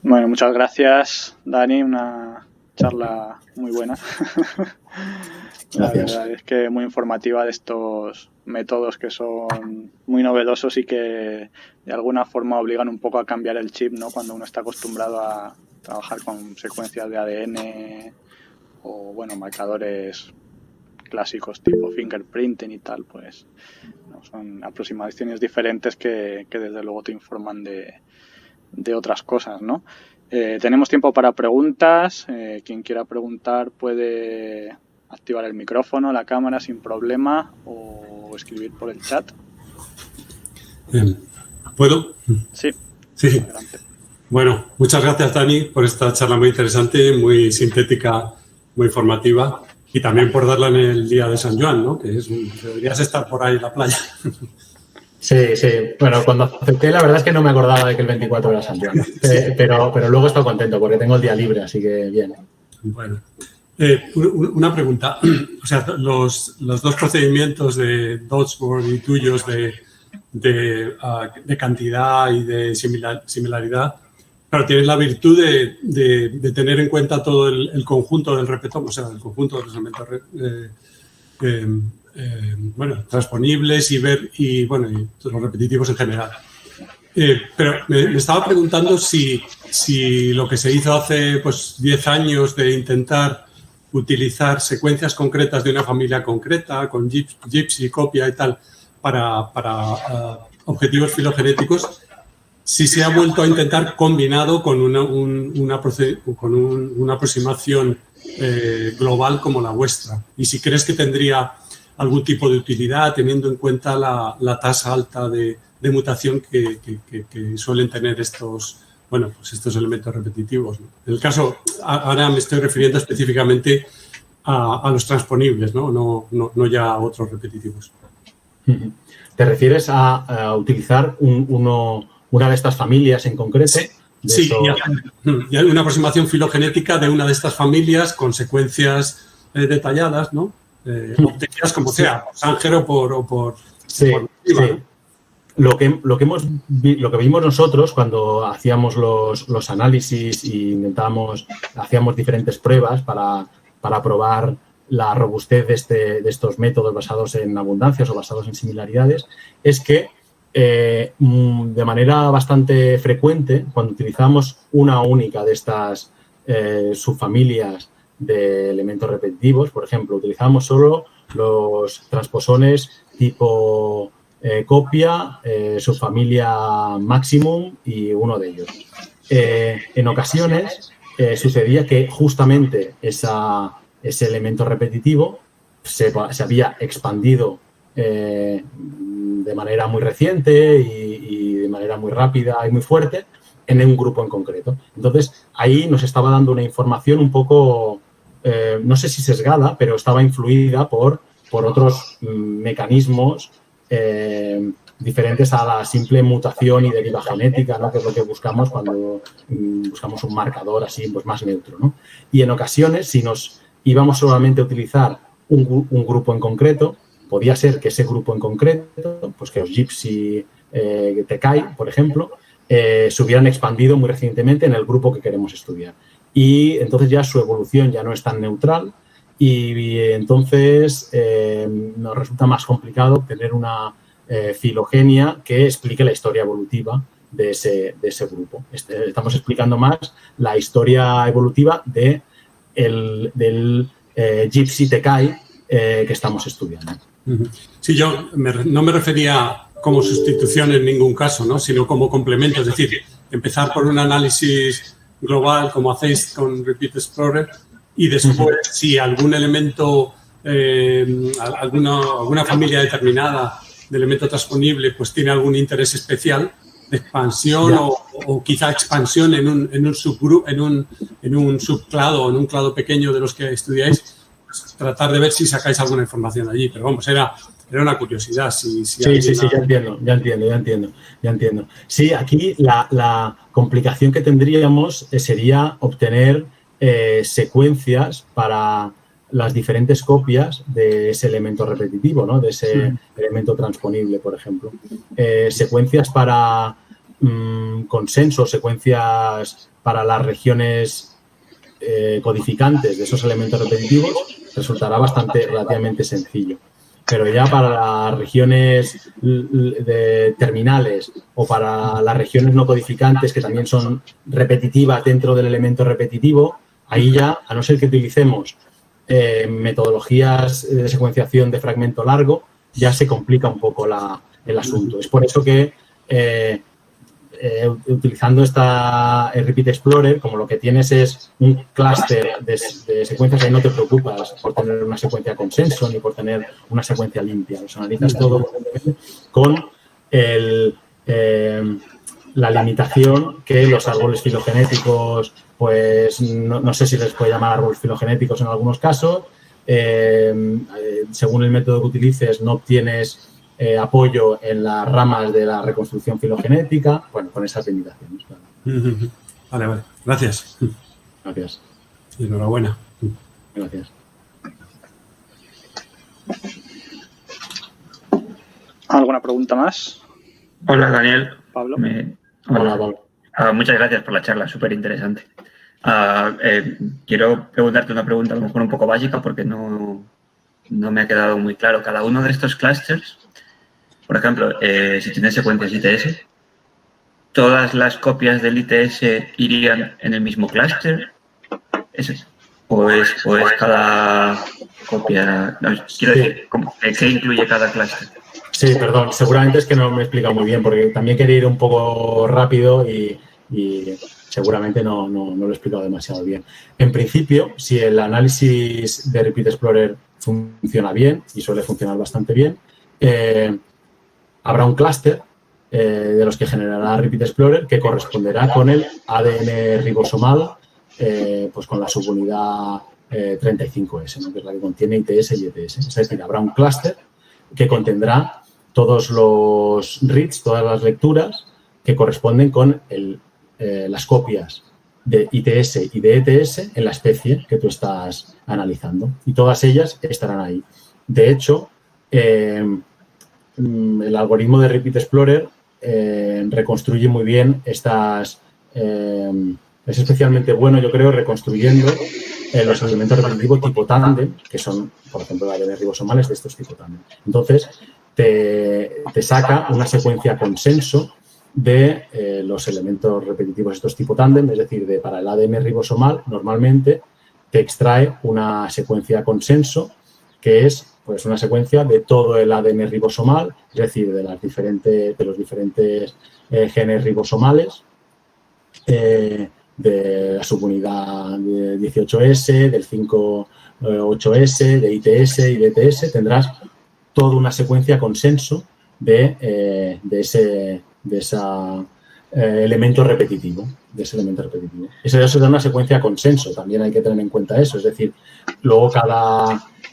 Bueno, muchas gracias, Dani. Una charla muy buena. La verdad es que muy informativa de estos métodos que son muy novedosos y que de alguna forma obligan un poco a cambiar el chip, ¿no? Cuando uno está acostumbrado a trabajar con secuencias de ADN o, bueno, marcadores clásicos tipo fingerprinting y tal, pues no, son aproximaciones diferentes que desde luego te informan de otras cosas, ¿no? Tenemos tiempo para preguntas. Quien quiera preguntar puede activar el micrófono, la cámara sin problema o escribir por el chat. ¿Puedo? Sí. Adelante. Bueno, muchas gracias, Dani, por esta charla muy interesante, muy sintética, muy informativa y también por darla en el día de San Joan, ¿no? Que deberías estar por ahí en la playa. Sí. Bueno, cuando acepté, la verdad es que no me acordaba de que el 24 era San Joan. Pero luego estoy contento porque tengo el día libre, así que bien. Bueno, una pregunta. O sea, los dos procedimientos de Dodsworth y tuyos de cantidad y de similaridad, claro, tienen la virtud de tener en cuenta todo el conjunto del repetoma, o sea, el conjunto de los elementos transponibles y los repetitivos en general. Pero me estaba preguntando si lo que se hizo hace 10 años de intentar utilizar secuencias concretas de una familia concreta, con Gypsy, copia y tal, para objetivos filogenéticos, si se ha vuelto a intentar combinado con una aproximación global como la vuestra. Y si crees que tendría algún tipo de utilidad teniendo en cuenta la tasa alta de mutación que suelen tener estos elementos repetitivos, ¿no? En el caso, ahora me estoy refiriendo específicamente a los transponibles, no ya a otros repetitivos. ¿Te refieres a utilizar una de estas familias en concreto? Sí, y hay una aproximación filogenética de una de estas familias con secuencias detalladas, ¿no? Obtenidas como sea, por Sanger o por Lo que vimos nosotros cuando hacíamos los análisis y hacíamos diferentes pruebas para probar la robustez de estos métodos basados en abundancias o basados en similaridades, es que de manera bastante frecuente, cuando utilizamos una única de estas subfamilias de elementos repetitivos, por ejemplo, utilizamos solo los transposones tipo copia, subfamilia maximum y uno de ellos. En ocasiones sucedía que justamente ese elemento repetitivo se había expandido de manera muy reciente y de manera muy rápida y muy fuerte en un grupo en concreto. Entonces, ahí nos estaba dando una información un poco, no sé si sesgada, pero estaba influida por otros mecanismos diferentes a la simple mutación y deriva genética, ¿no? Que es lo que buscamos cuando buscamos un marcador así pues más neutro, ¿no? Y en ocasiones, si nos íbamos solamente a utilizar un grupo en concreto, podía ser que ese grupo en concreto, pues que los Gypsy Tekai, por ejemplo, se hubieran expandido muy recientemente en el grupo que queremos estudiar. Y entonces ya su evolución ya no es tan neutral y entonces nos resulta más complicado obtener una filogenia que explique la historia evolutiva de ese grupo. Estamos explicando más la historia evolutiva del Gypsy Tekai que estamos estudiando. Sí, yo no me refería como sustitución en ningún caso, ¿no? Sino como complemento. Es decir, empezar por un análisis global, como hacéis con Repeat Explorer, y después, si algún elemento, alguna familia determinada de elemento transponible, pues tiene algún interés especial de expansión o quizá expansión en un subgrupo, en un subclado o en un clado pequeño de los que estudiáis, pues tratar de ver si sacáis alguna información allí. Pero vamos, era una curiosidad. Sí, ya entiendo. Sí, aquí la complicación que tendríamos sería obtener secuencias para las diferentes copias de ese elemento repetitivo, ¿no? De ese elemento transponible, por ejemplo. Secuencias para consenso, secuencias para las regiones codificantes de esos elementos repetitivos resultará relativamente sencillo. Pero ya para las regiones terminales o para las regiones no codificantes, que también son repetitivas dentro del elemento repetitivo, ahí ya, a no ser que utilicemos metodologías de secuenciación de fragmento largo, ya se complica un poco el asunto. Es por eso que utilizando esta Repeat Explorer, como lo que tienes es un clúster de secuencias, ahí no te preocupas por tener una secuencia consenso ni por tener una secuencia limpia. Los analizas todo con la limitación que los árboles filogenéticos, pues no sé si les puede llamar árboles filogenéticos en algunos casos. Según el método que utilices, no obtienes apoyo en las ramas de la reconstrucción filogenética, bueno, con esas limitaciones. Claro. Vale. Gracias. Gracias. Y enhorabuena. Gracias. ¿Alguna pregunta más? Hola, Daniel. Pablo. Hola, Pablo. Muchas gracias por la charla, súper interesante. Quiero preguntarte una pregunta a lo mejor un poco básica porque no me ha quedado muy claro. Cada uno de estos clústeres, por ejemplo, si tienes secuencias ITS, ¿todas las copias del ITS irían en el mismo clúster? ¿O es cada copia? No, quiero decir, ¿qué incluye cada clúster? Sí, perdón, seguramente es que no me he explicado muy bien porque también quería ir un poco rápido y seguramente no lo he explicado demasiado bien. En principio, si el análisis de Repeat Explorer funciona bien y suele funcionar bastante bien, habrá un clúster de los que generará Repeat Explorer que corresponderá con el ADN ribosomal, pues con la subunidad 35S, ¿no? Que es la que contiene ITS y ETS. Es decir, habrá un clúster que contendrá todos los reads, todas las lecturas que corresponden con las copias de ITS y de ETS en la especie que tú estás analizando. Y todas ellas estarán ahí. De hecho, el algoritmo de Repeat Explorer reconstruye muy bien estas... es especialmente bueno, yo creo, reconstruyendo los elementos repetitivos tipo tándem, que son, por ejemplo, ADN ribosomales de estos tipo tándem. Entonces, te saca una secuencia consenso de los elementos repetitivos estos tipo tándem, es decir, para el ADN ribosomal, normalmente te extrae una secuencia consenso que es pues una secuencia de todo el ADN ribosomal, es decir, de los diferentes genes ribosomales, de la subunidad de 18S, del 5-8S, de ITS y de ETS, tendrás toda una secuencia consenso de ese elemento repetitivo. Eso ya se da una secuencia consenso, también hay que tener en cuenta eso. Es decir, luego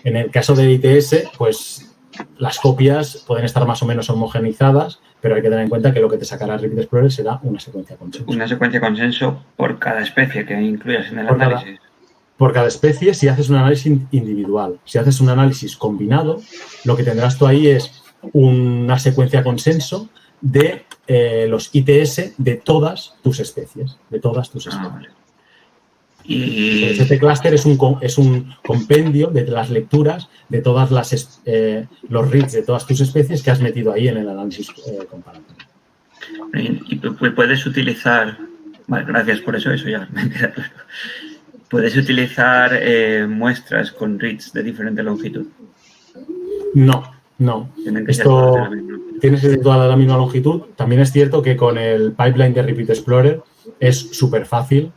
en el caso de ITS, pues las copias pueden estar más o menos homogenizadas, pero hay que tener en cuenta que lo que te sacará Repeat Explorer será una secuencia consenso. Una secuencia consenso por cada especie que incluyas en el análisis. Por cada especie, si haces un análisis individual. Si haces un análisis combinado, lo que tendrás tú ahí es una secuencia consenso de los ITS de todas tus especies. Vale. Y Este clúster es un compendio de las lecturas de todas los reads de todas tus especies que has metido ahí en el análisis comparativo. Y puedes utilizar, vale, gracias por eso ya me queda claro. ¿Puedes utilizar muestras con reads de diferente longitud? No. Tienen que ser Esto todas de la misma longitud. tiene que ser toda la misma longitud. También es cierto que con el pipeline de Repeat Explorer es súper fácil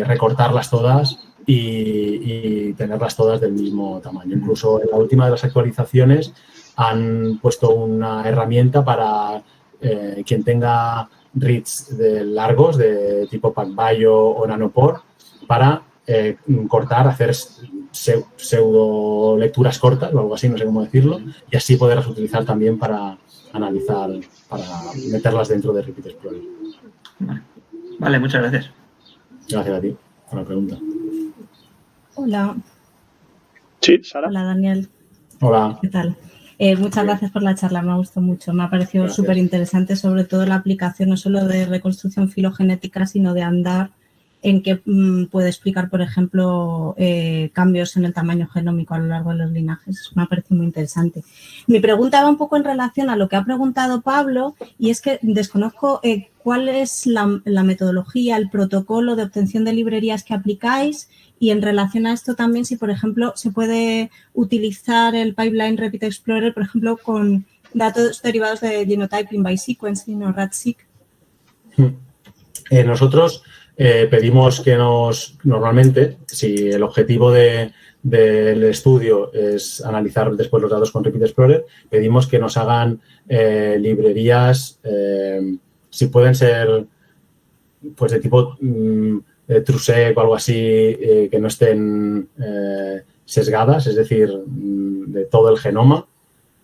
recortarlas todas y tenerlas todas del mismo tamaño. Incluso en la última de las actualizaciones han puesto una herramienta para quien tenga reads largos de tipo PacBio o Nanopore para cortar, hacer pseudo lecturas cortas o algo así, no sé cómo decirlo, y así poderlas utilizar también para analizar, para meterlas dentro de Repeat Explorer. Vale, muchas gracias. Gracias a ti por la pregunta. Hola. Sí, Sara. Hola, Daniel. Hola. ¿Qué tal? Muchas gracias por la charla, me ha gustado mucho. Me ha parecido súper interesante, sobre todo la aplicación no solo de reconstrucción filogenética, sino de andar en que puede explicar, por ejemplo, cambios en el tamaño genómico a lo largo de los linajes. Me ha parecido muy interesante. Mi pregunta va un poco en relación a lo que ha preguntado Pablo, y es que desconozco cuál es la metodología, el protocolo de obtención de librerías que aplicáis, y en relación a esto también, si, por ejemplo, se puede utilizar el pipeline Repeat Explorer, por ejemplo, con datos derivados de Genotyping by Sequencing o RADseq. Nosotros pedimos que normalmente, si el objetivo del estudio es analizar después los datos con Repeat Explorer, pedimos que nos hagan librerías, si pueden ser pues de tipo TrueSeq o algo así, que no estén sesgadas, es decir, de todo el genoma,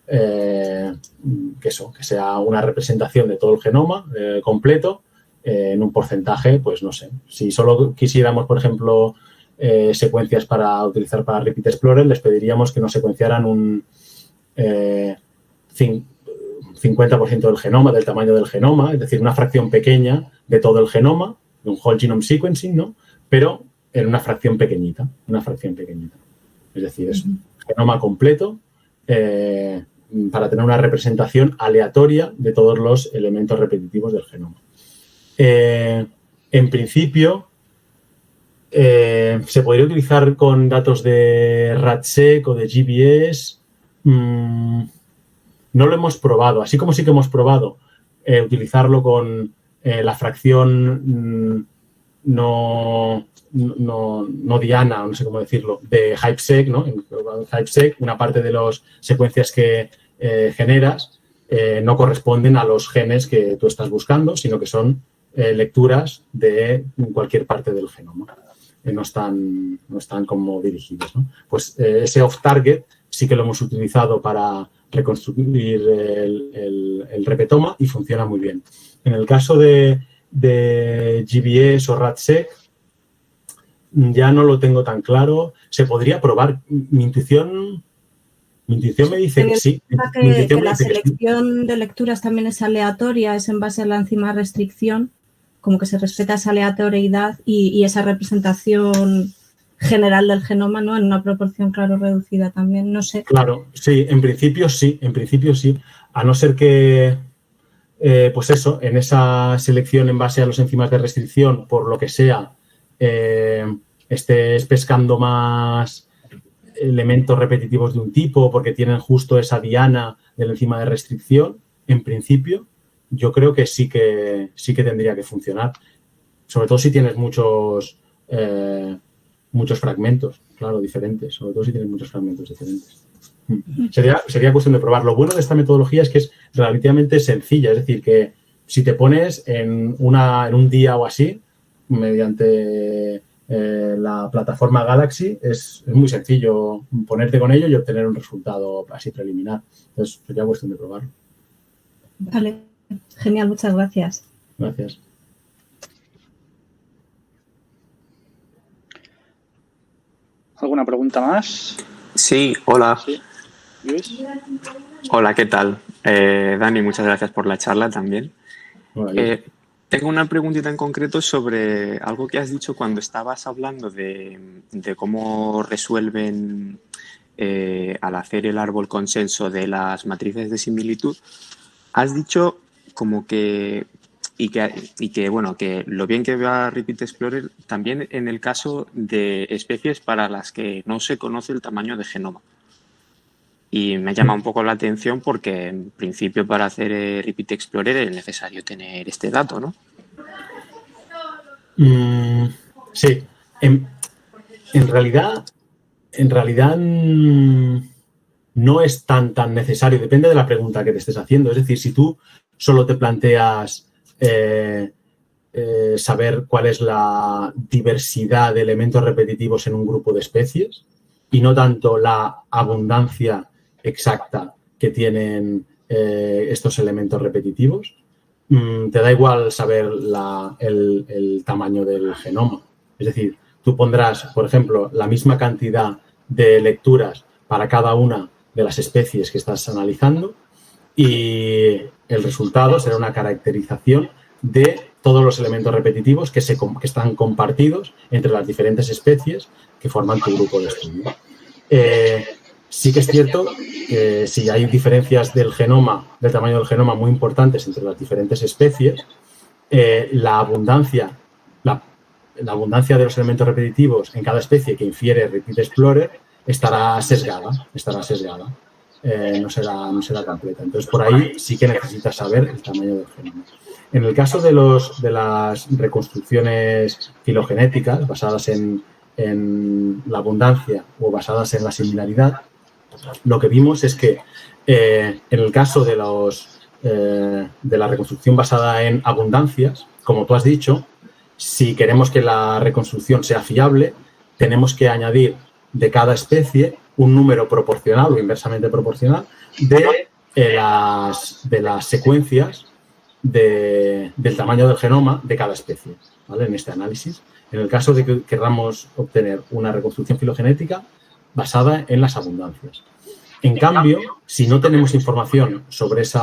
que sea una representación de todo el genoma completo, en un porcentaje, pues no sé. Si solo quisiéramos, por ejemplo, secuencias para utilizar para Repeat Explorer, les pediríamos que nos secuenciaran un 50% del genoma, del tamaño del genoma, es decir, una fracción pequeña de todo el genoma, de un whole genome sequencing, ¿no? Pero en una fracción pequeñita. Es decir, es un genoma completo para tener una representación aleatoria de todos los elementos repetitivos del genoma. En principio, se podría utilizar con datos de RADseq o de GBS. No lo hemos probado. Así como sí que hemos probado utilizarlo con la fracción no diana, no sé cómo decirlo, de HiveSeq, ¿no? En HiveSeq, una parte de las secuencias que generas no corresponden a los genes que tú estás buscando, sino que son lecturas de cualquier parte del genoma. No están como dirigidos, ¿no? Pues ese off-target sí que lo hemos utilizado para reconstruir el repetoma y funciona muy bien. En el caso de GBS o RADseq, ya no lo tengo tan claro. Se podría probar. Mi intuición me dice que sí. Que la selección de lecturas también es aleatoria, es en base a la enzima restricción, como que se respeta esa aleatoriedad y esa representación general del genoma, ¿no? En una proporción, claro, reducida también, no sé. Claro, sí, en principio sí, a no ser que, pues eso, en esa selección en base a los enzimas de restricción, por lo que sea, estés pescando más elementos repetitivos de un tipo porque tienen justo esa diana de la enzima de restricción, en principio, yo creo que sí que tendría que funcionar. Sobre todo si tienes muchos fragmentos, claro, diferentes. Sobre todo si tienes muchos fragmentos diferentes. Sería cuestión de probar. Lo bueno de esta metodología es que es relativamente sencilla. Es decir, que si te pones en un día o así, mediante la plataforma Galaxy, es muy sencillo ponerte con ello y obtener un resultado así preliminar. Entonces, sería cuestión de probarlo. Vale, genial, muchas gracias. Gracias. ¿Alguna pregunta más? Sí, hola. Sí. Luis. Hola, ¿qué tal? Dani, muchas gracias por la charla también. Bueno, tengo una preguntita en concreto sobre algo que has dicho cuando estabas hablando de cómo resuelven al hacer el árbol consenso de las matrices de similitud. Has dicho como que bueno, que lo bien que va Repeat Explorer también en el caso de especies para las que no se conoce el tamaño de genoma. Y me llama un poco la atención porque, en principio, para hacer Repeat Explorer es necesario tener este dato, ¿no? Sí. En realidad no es tan necesario. Depende de la pregunta que te estés haciendo. Es decir, si tú solo te planteas saber cuál es la diversidad de elementos repetitivos en un grupo de especies y no tanto la abundancia exacta que tienen estos elementos repetitivos, te da igual saber el tamaño del genoma. Es decir, tú pondrás, por ejemplo, la misma cantidad de lecturas para cada una de las especies que estás analizando y el resultado será una caracterización de todos los elementos repetitivos que están compartidos entre las diferentes especies que forman tu grupo de estudio. Sí que es cierto que si hay diferencias del tamaño del genoma muy importantes entre las diferentes especies, la abundancia de los elementos repetitivos en cada especie que infiere Repeat Explorer estará sesgada. No será completa. Entonces, por ahí sí que necesitas saber el tamaño del genoma. En el caso de las reconstrucciones filogenéticas basadas en la abundancia o basadas en la similaridad, lo que vimos es que en el caso de la reconstrucción basada en abundancias, como tú has dicho, si queremos que la reconstrucción sea fiable, tenemos que añadir de cada especie un número proporcional o inversamente proporcional de las secuencias del tamaño del genoma de cada especie, ¿vale? En este análisis. En el caso de que queramos obtener una reconstrucción filogenética basada en las abundancias. En cambio, si no tenemos información sobre ese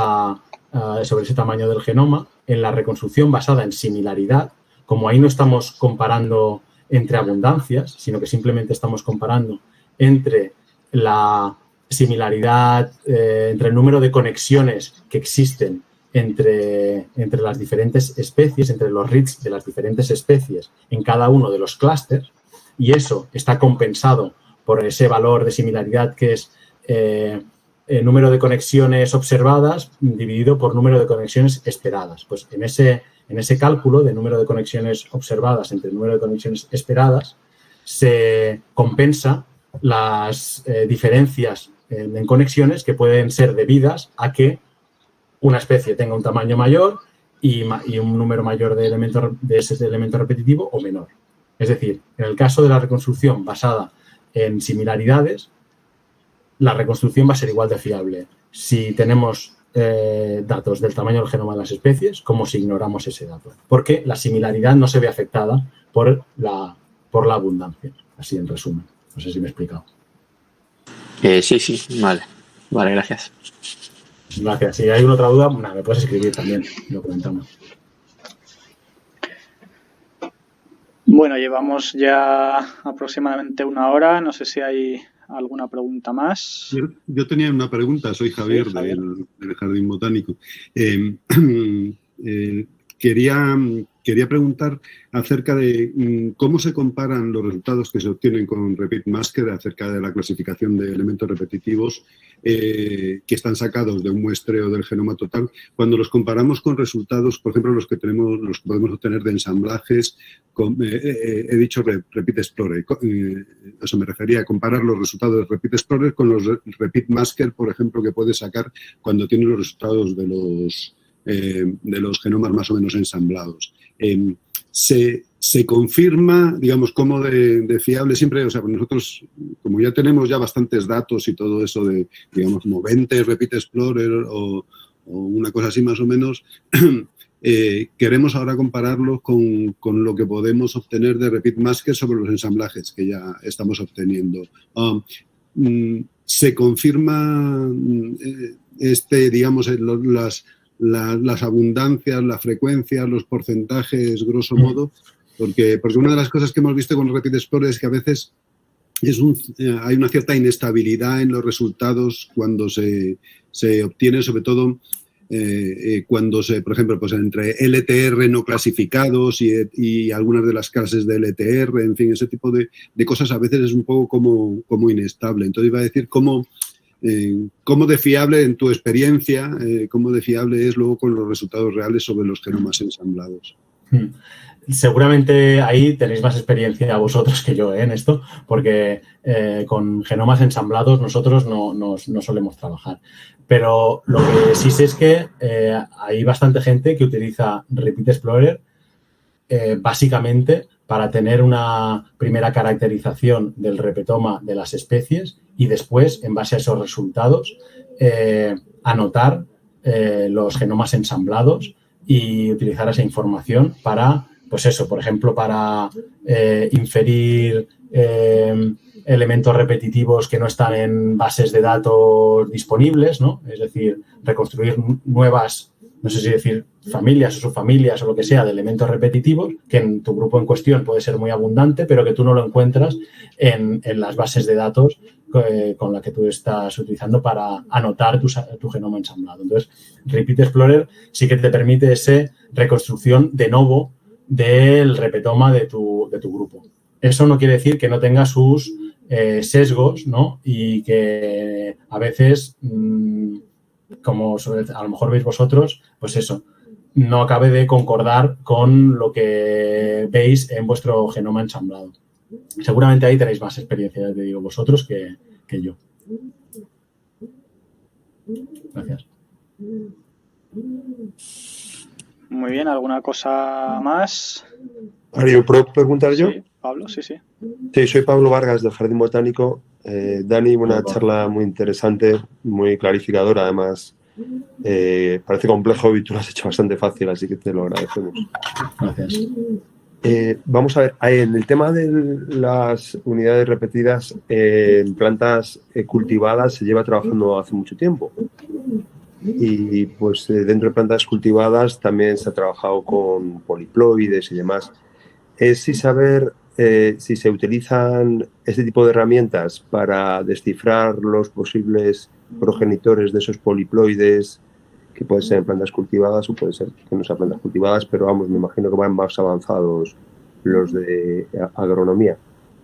tamaño del genoma, en la reconstrucción basada en similaridad, como ahí no estamos comparando entre abundancias, sino que simplemente estamos comparando entre la similaridad, entre el número de conexiones que existen entre las diferentes especies, entre los reads de las diferentes especies en cada uno de los clústeres, y eso está compensado por ese valor de similaridad que es el número de conexiones observadas dividido por número de conexiones esperadas. Pues en ese cálculo de número de conexiones observadas entre el número de conexiones esperadas se compensa las diferencias en conexiones que pueden ser debidas a que una especie tenga un tamaño mayor y un número mayor de ese elemento repetitivo o menor. Es decir, en el caso de la reconstrucción basada en similaridades, la reconstrucción va a ser igual de fiable si tenemos datos del tamaño del genoma de las especies como si ignoramos ese dato, porque la similaridad no se ve afectada por la abundancia, así en resumen. No sé si me he explicado. Sí, vale, gracias. Gracias. Si hay alguna otra duda, me puedes escribir también, lo comentamos. Bueno, llevamos ya aproximadamente 1 hora. No sé si hay alguna pregunta más. Yo tenía una pregunta. Soy Javier, Sí, Javier. del Jardín Botánico. Quería preguntar acerca de cómo se comparan los resultados que se obtienen con Repeat Masker acerca de la clasificación de elementos repetitivos que están sacados de un muestreo del genoma total, cuando los comparamos con resultados, por ejemplo, los que podemos obtener de ensamblajes. He dicho Repeat Explorer. Eso me refería a comparar los resultados de Repeat Explorer con los Repeat Masker, por ejemplo, que puedes sacar cuando tienes los resultados de los genomas más o menos ensamblados. se confirma, digamos, como de fiable siempre, o sea, nosotros, como ya tenemos ya bastantes datos y todo eso de, digamos, como 20 Repeat Explorer o una cosa así más o menos, queremos ahora compararlo con lo que podemos obtener de Repeat Masker sobre los ensamblajes que ya estamos obteniendo. Se confirma digamos, las abundancias, las frecuencias, los porcentajes, grosso modo, porque una de las cosas que hemos visto con Repeat Explorer es que a veces hay una cierta inestabilidad en los resultados cuando se obtiene, sobre todo cuando por ejemplo, pues entre LTR no clasificados y algunas de las clases de LTR, en fin, ese tipo de cosas a veces es un poco como inestable. Entonces iba a decir cómo de fiable en tu experiencia, cómo de fiable es luego con los resultados reales sobre los genomas ensamblados. Seguramente ahí tenéis más experiencia vosotros que yo en esto, porque con genomas ensamblados nosotros no solemos trabajar. Pero lo que sí sé es que hay bastante gente que utiliza Repeat Explorer básicamente para tener una primera caracterización del repetoma de las especies y después, en base a esos resultados, anotar los genomas ensamblados y utilizar esa información para, pues eso, por ejemplo, para inferir elementos repetitivos que no están en bases de datos disponibles, ¿no? Es decir, reconstruir nuevas, no sé si decir familias o subfamilias o lo que sea de elementos repetitivos, que en tu grupo en cuestión puede ser muy abundante, pero que tú no lo encuentras en las bases de datos con la que tú estás utilizando para anotar tu genoma ensamblado. Entonces, Repeat Explorer sí que te permite esa reconstrucción de novo del repetoma de tu grupo. Eso no quiere decir que no tenga sus sesgos, ¿no? Y que a veces, como a lo mejor veis vosotros, pues eso, no acabe de concordar con lo que veis en vuestro genoma ensamblado. Seguramente ahí tenéis más experiencia, ya te digo, vosotros que yo. Gracias. Muy bien, ¿alguna cosa más? Mario, ¿puedo preguntar yo? Sí, Pablo, sí. Sí, soy Pablo Vargas del Jardín Botánico. Dani, una charla muy interesante, muy clarificadora, además. Parece complejo y tú lo has hecho bastante fácil, así que te lo agradecemos. Gracias. Vamos a ver, en el tema de las unidades repetidas en plantas cultivadas se lleva trabajando hace mucho tiempo. Y pues dentro de plantas cultivadas también se ha trabajado con poliploides y demás. Es si saber si se utilizan este tipo de herramientas para descifrar los posibles progenitores de esos poliploides, que puede ser en plantas cultivadas o puede ser que no sean plantas cultivadas, pero vamos, me imagino que van más avanzados los de agronomía.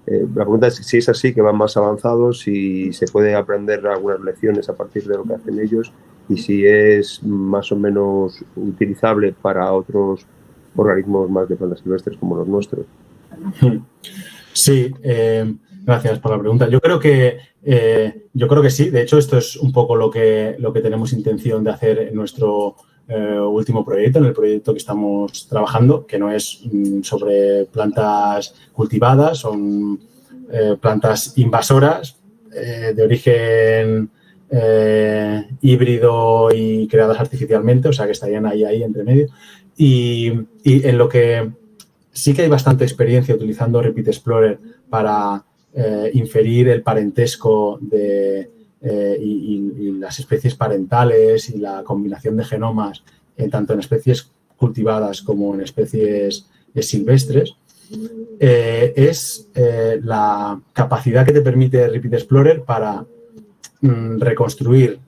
La pregunta es si es así, que van más avanzados, si se puede aprender algunas lecciones a partir de lo que hacen ellos y si es más o menos utilizable para otros organismos más de plantas silvestres como los nuestros. Sí, gracias por la pregunta. Yo creo que sí. De hecho, esto es un poco lo que tenemos intención de hacer en nuestro último proyecto, en el proyecto que estamos trabajando, que no es sobre plantas cultivadas, son plantas invasoras de origen híbrido y creadas artificialmente, o sea que estarían ahí entre medio. Y en lo que sí que hay bastante experiencia utilizando Repeat Explorer para inferir el parentesco y las especies parentales y la combinación de genomas tanto en especies cultivadas como en especies silvestres, es la capacidad que te permite Repeat Explorer para reconstruir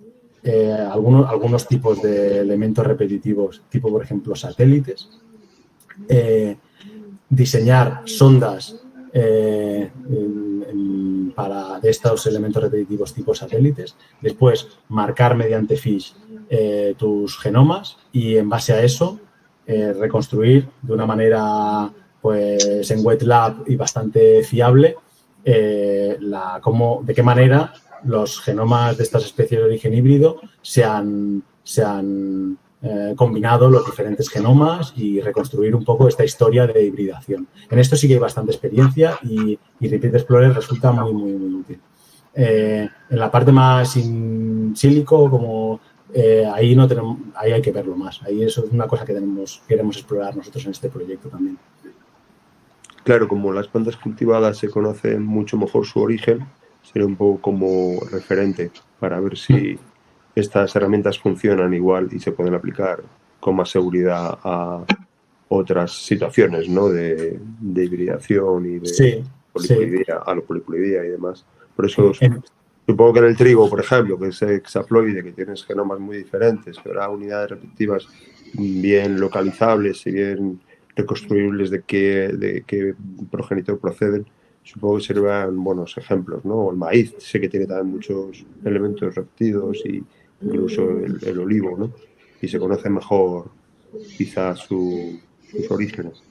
algunos tipos de elementos repetitivos, tipo por ejemplo satélites, diseñar sondas de estos elementos repetitivos tipo satélites, después marcar mediante FISH tus genomas y en base a eso reconstruir de una manera pues en wet lab y bastante fiable de qué manera los genomas de estas especies de origen híbrido se han combinado los diferentes genomas y reconstruir un poco esta historia de hibridación. En esto sí que hay bastante experiencia y Repeat Explorer resulta muy, muy, muy útil. En la parte más in silico, como ahí no tenemos, ahí hay que verlo más. Ahí eso es una cosa que queremos explorar nosotros en este proyecto también. Claro, como las plantas cultivadas se conocen mucho mejor su origen, sería un poco como referente para ver si estas herramientas funcionan igual y se pueden aplicar con más seguridad a otras situaciones, ¿no? De hibridación y de polipolidía, alopoliploidía y demás. Por eso supongo que en el trigo, por ejemplo, que es hexaploide, que tienes genomas muy diferentes, que habrá unidades repetitivas bien localizables y bien reconstruibles de qué progenitor proceden, supongo que serán buenos ejemplos, ¿no? El maíz, sé que tiene también muchos elementos repetidos y incluso el olivo, ¿no? Y se conoce mejor quizás sus orígenes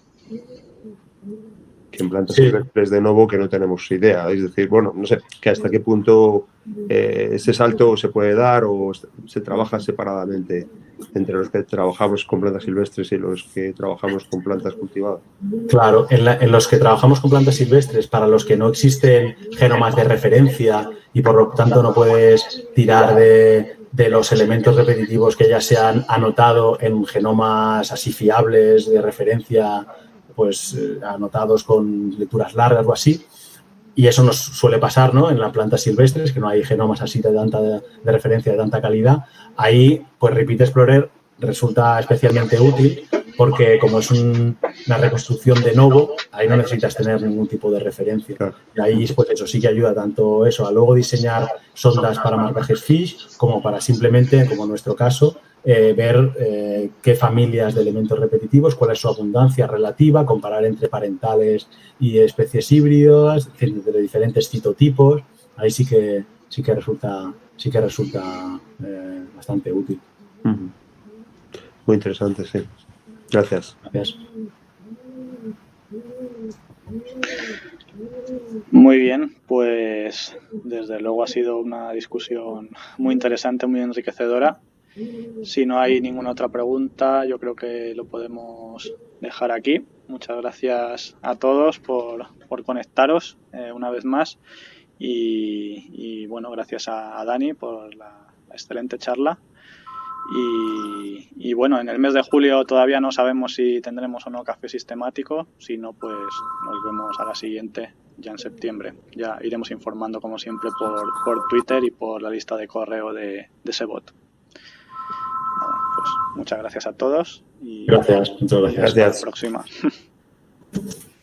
que en plantas silvestres de nuevo que no tenemos idea. Es decir, bueno, no sé, que hasta qué punto ese salto se puede dar o se trabaja separadamente entre los que trabajamos con plantas silvestres y los que trabajamos con plantas cultivadas. Claro, en los que trabajamos con plantas silvestres, para los que no existen genomas de referencia y por lo tanto no puedes tirar de los elementos repetitivos que ya se han anotado en genomas así fiables de referencia, pues anotados con lecturas largas o así. Y eso nos suele pasar, ¿no? En las plantas silvestres, que no hay genomas así de referencia de tanta calidad. Ahí, pues Repeat Explorer resulta especialmente útil porque como es una reconstrucción de novo, ahí no necesitas tener ningún tipo de referencia. Y ahí, pues eso sí que ayuda tanto eso a luego diseñar sondas para marcajes FISH como para simplemente, como en nuestro caso, ver qué familias de elementos repetitivos, cuál es su abundancia relativa, comparar entre parentales y especies híbridas, de diferentes citotipos. Ahí sí que resulta bastante útil. Muy interesante, sí. Gracias. Gracias. Muy bien, pues desde luego ha sido una discusión muy interesante, muy enriquecedora. Si no hay ninguna otra pregunta, yo creo que lo podemos dejar aquí. Muchas gracias a todos por conectaros una vez más y bueno, gracias a Dani por la excelente charla. Y bueno, en el mes de julio todavía no sabemos si tendremos o no café sistemático, si no, pues nos vemos a la siguiente ya en septiembre. Ya iremos informando como siempre por Twitter y por la lista de correo de Sebot. Nada, pues muchas gracias a todos y gracias, muchas gracias. hasta la próxima.